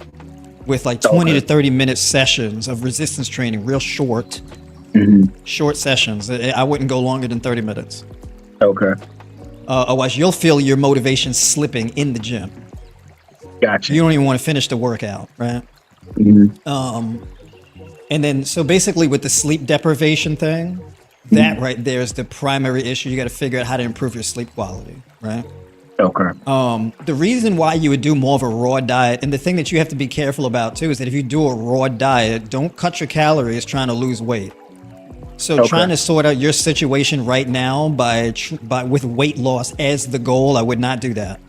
with like 20 Okay. to 30 minute sessions of resistance training, real short sessions. I wouldn't go longer than 30 minutes. Okay. Otherwise, you'll feel your motivation slipping in the gym. Gotcha. You don't even want to finish the workout, right? And then, so basically, with the sleep deprivation thing, that right there is the primary issue. You got to figure out how to improve your sleep quality, right? Okay. The reason why you would do more of a raw diet, and the thing that you have to be careful about too, is that if you do a raw diet, don't cut your calories trying to lose weight. So Okay. trying to sort out your situation right now by with weight loss as the goal, I would not do that.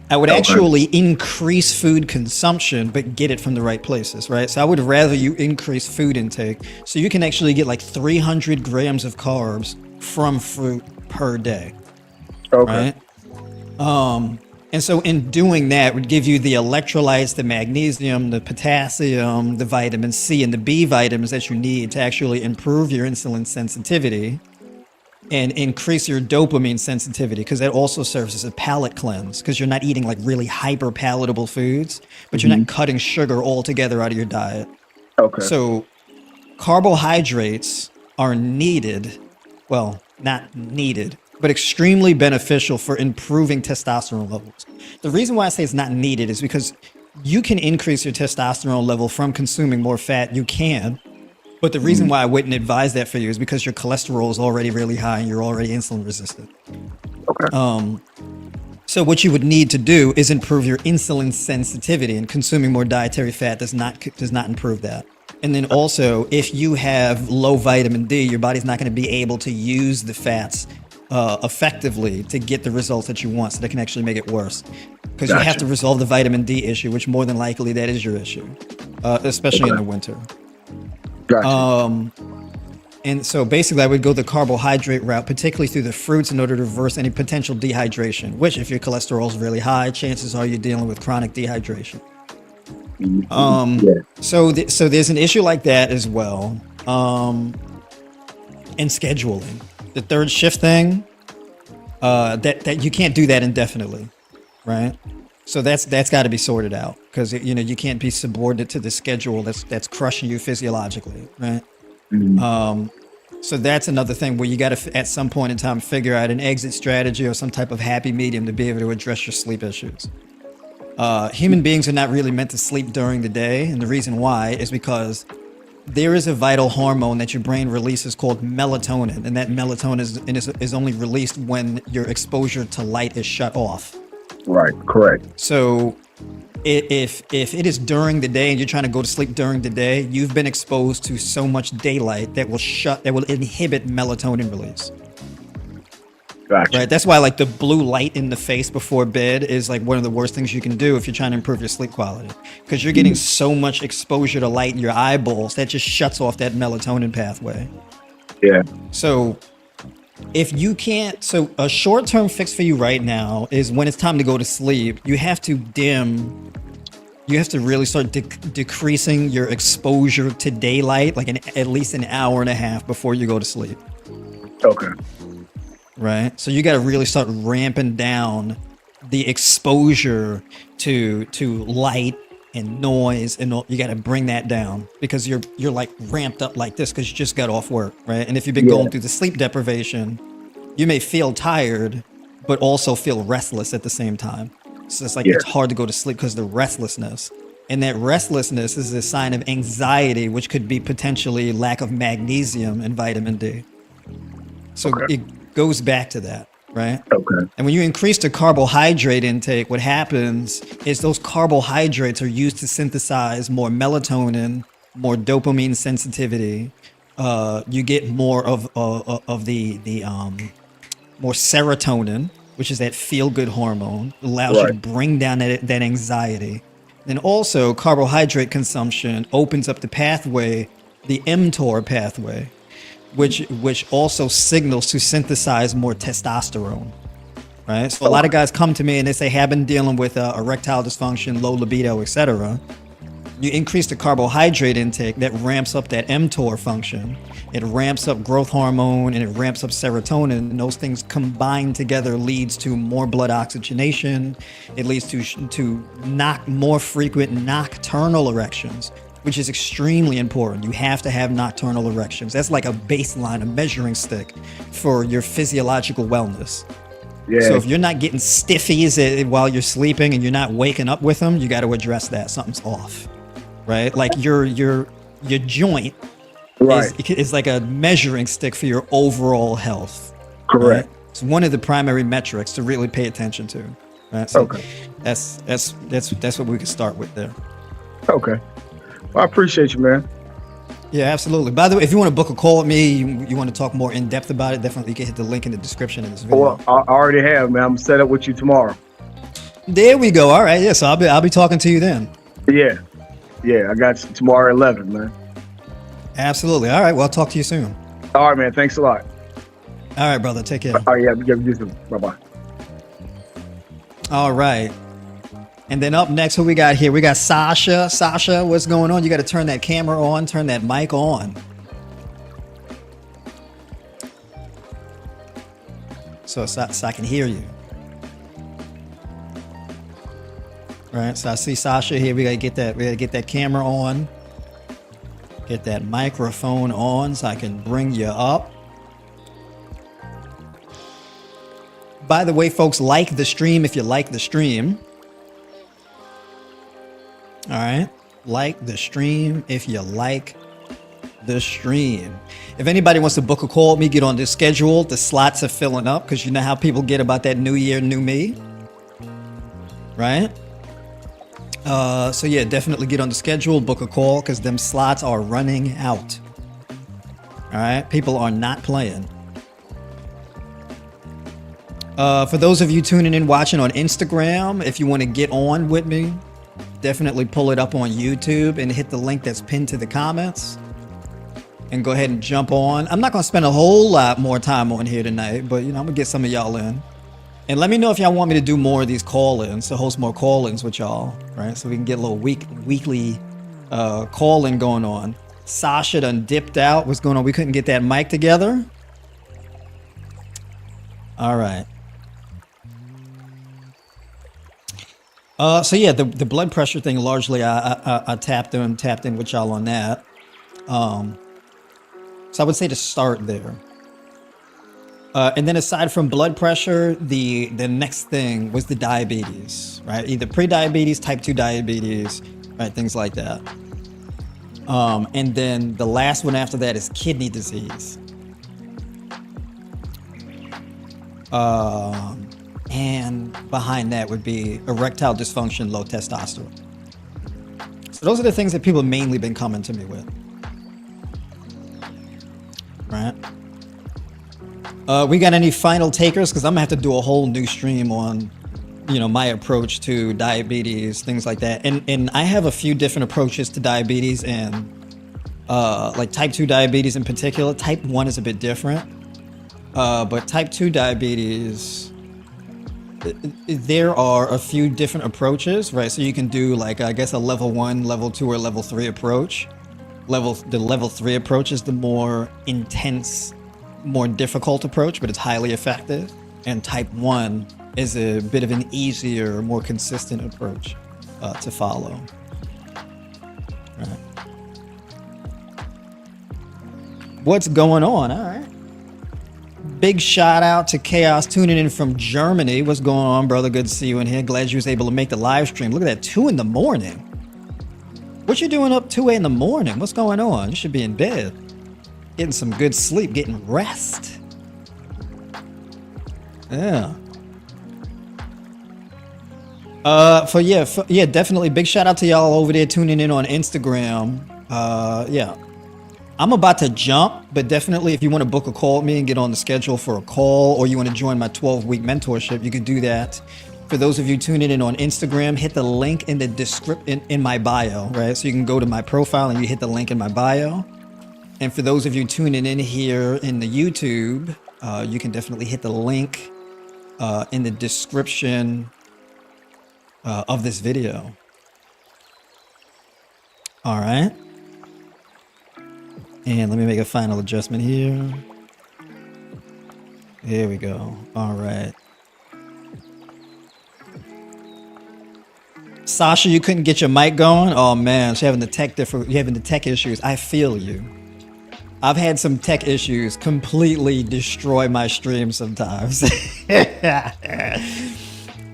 I would Okay. actually increase food consumption, but get it from the right places, right? So I would rather you increase food intake so you can actually get like 300 grams of carbs from fruit per day, Okay. right? And so in doing that would give you the electrolytes, the magnesium, the potassium, the vitamin C, and the B vitamins that you need to actually improve your insulin sensitivity and increase your dopamine sensitivity, because that also serves as a palate cleanse, because you're not eating like really hyper palatable foods, but you're not cutting sugar altogether out of your diet. Okay. So carbohydrates are needed, well, not needed, but extremely beneficial for improving testosterone levels. The reason why I say it's not needed is because you can increase your testosterone level from consuming more fat. You can. But the reason why I wouldn't advise that for you is because your cholesterol is already really high and you're already insulin resistant. Okay. So what you would need to do is improve your insulin sensitivity, and consuming more dietary fat does not improve that. And then also, if you have low vitamin D, your body's not going to be able to use the fats effectively to get the results that you want, so that can actually make it worse. Because you have to resolve the vitamin D issue, which more than likely that is your issue, especially in the winter. Gotcha. And so basically I would go the carbohydrate route, particularly through the fruits, in order to reverse any potential dehydration, which if your cholesterol is really high, chances are you're dealing with chronic dehydration. So there's an issue like that as well. And scheduling. The third shift thing, that you can't do that indefinitely, right? So that's got to be sorted out, because you can't be subordinate to the schedule that's crushing you physiologically, right? So that's another thing where you got to at some point in time figure out an exit strategy or some type of happy medium to be able to address your sleep issues. Human beings are not really meant to sleep during the day, and the reason why is because there is a vital hormone that your brain releases called melatonin, and that melatonin is only released when your exposure to light is shut off. Right. Correct. So if it is during the day and you're trying to go to sleep during the day, you've been exposed to so much daylight that will inhibit melatonin release. Gotcha. Right. That's why like the blue light in the face before bed is like one of the worst things you can do if you're trying to improve your sleep quality, because you're getting so much exposure to light in your eyeballs that just shuts off that melatonin pathway. Yeah. So if you can't, so a short-term fix for you right now is when it's time to go to sleep, you have to really start decreasing your exposure to daylight, like at least an hour and a half before you go to sleep. Okay. Right? So you got to really start ramping down the exposure to light and noise, and you got to bring that down, because you're like ramped up like this because you just got off work, right? And if you've been going through the sleep deprivation, you may feel tired but also feel restless at the same time. So it's like it's hard to go to sleep because of the restlessness, and that restlessness is a sign of anxiety, which could be potentially lack of magnesium and vitamin D. So it goes back to that. Right? Okay. And when you increase the carbohydrate intake, what happens is those carbohydrates are used to synthesize more melatonin, more dopamine sensitivity. You get more of the more serotonin, which is that feel-good hormone. It allows you to bring down that anxiety. Then also carbohydrate consumption opens up the pathway, the mTOR pathway, which also signals to synthesize more testosterone, right? So a lot of guys come to me and they say, hey, I've been dealing with erectile dysfunction, low libido, etc. You increase the carbohydrate intake, that ramps up that mTOR function. It ramps up growth hormone and it ramps up serotonin, and those things combined together leads to more blood oxygenation. It leads to more frequent nocturnal erections, which is extremely important. You have to have nocturnal erections. That's like a baseline, a measuring stick for your physiological wellness. Yeah. So if you're not getting stiffies while you're sleeping and you're not waking up with them, you got to address that. Something's off, right? Like your joint is like a measuring stick for your overall health. Correct. Right? It's one of the primary metrics to really pay attention to. Right? So that's what we can start with there. Okay. Well, I appreciate you, man. Yeah, absolutely. By the way, if you want to book a call with me, you want to talk more in depth about it, definitely you can hit the link in the description of this video. Well, I already have, man. I'm set up with you tomorrow. There we go. All right. Yeah, so I'll be talking to you then. Yeah. I got you tomorrow at 11, man. Absolutely. All right. Well, I'll talk to you soon. All right, man. Thanks a lot. All right, brother. Take care. All right, yeah. You too. Bye-bye. All right. And then up next, who we got here? We got Sasha. Sasha, what's going on? You got to turn that camera on, turn that mic on. So I can hear you. All right, so I see Sasha here. We gotta get that camera on. Get that microphone on so I can bring you up. By the way, folks, like the stream if you like the stream. All right. Like the stream if you like the stream. If anybody wants to book a call with me, get on the schedule. The slots are filling up because you know how people get about that new year, new me. Right? So yeah, definitely get on the schedule, book a call because them slots are running out. All right? People are not playing. For those of you tuning in, watching on Instagram, if you want to get on with me, definitely pull it up on YouTube and hit the link that's pinned to the comments and go ahead and jump on. I'm not going to spend a whole lot more time on here tonight, but you know, I'm going to get some of y'all in. And let me know if y'all want me to do more of these call-ins, to host more call-ins with y'all, right? So we can get a little weekly call-in going on. Sasha done dipped out. What's going on? We couldn't get that mic together. All right. So yeah, the blood pressure thing, largely I tapped in with y'all on that. So I would say to start there. And then aside from blood pressure, the next thing was the diabetes, right? Either pre-diabetes, type 2 diabetes, right? Things like that. And then the last one after that is kidney disease. And behind that would be erectile dysfunction, low testosterone. So those are the things that people have mainly been coming to me with. Right? We got any final takers? Because I'm gonna have to do a whole new stream on, you know, my approach to diabetes, things like that. And I have a few different approaches to diabetes, and like type 2 diabetes in particular. Type 1 is a bit different. But type 2 diabetes, there are a few different approaches, right? So you can do like, I guess, a level 1, level 2, or level 3 approach. The level 3 approach is the more intense, more difficult approach, but it's highly effective. And type 1 is a bit of an easier, more consistent approach to follow. Right. What's going on? All right. Big shout out to Chaos tuning in from Germany. What's going on, brother? Good to see you in here. Glad you was able to make the live stream. Look at that, 2 in the morning. What you doing up 2 in the morning? What's going on? You should be in bed. Getting some good sleep, getting rest. Yeah. Yeah, definitely big shout out to y'all over there tuning in on Instagram. Yeah. I'm about to jump, but definitely if you want to book a call with me and get on the schedule for a call, or you want to join my 12-week mentorship, you can do that. For those of you tuning in on Instagram, hit the link in the description in my bio, right? So you can go to my profile and you hit the link in my bio. And for those of you tuning in here in the YouTube, you can definitely hit the link in the description of this video. All right. And let me make a final adjustment here. There we go. All right. Sasha, you couldn't get your mic going? Oh man, you're having the tech issues. I feel you. I've had some tech issues completely destroy my stream sometimes.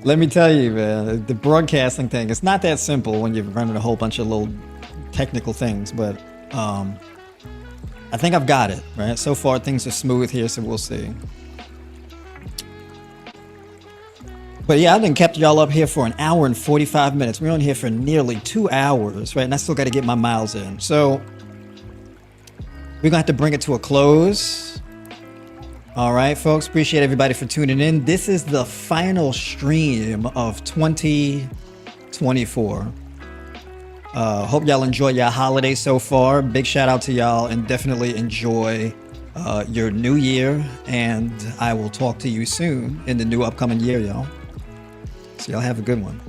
Let me tell you, man, the broadcasting thing, it's not that simple when you're running a whole bunch of little technical things, but I think I've got it, right? So far, things are smooth here, so we'll see. But yeah, I done kept y'all up here for 1 hour and 45 minutes. We're on here for nearly 2 hours, right? And I still got to get my miles in. So we're going to have to bring it to a close. All right, folks. Appreciate everybody for tuning in. This is the final stream of 2024. Hope y'all enjoy your holiday so far. Big shout out to y'all, and definitely enjoy your new year. And I will talk to you soon in the new upcoming year, y'all. So y'all have a good one.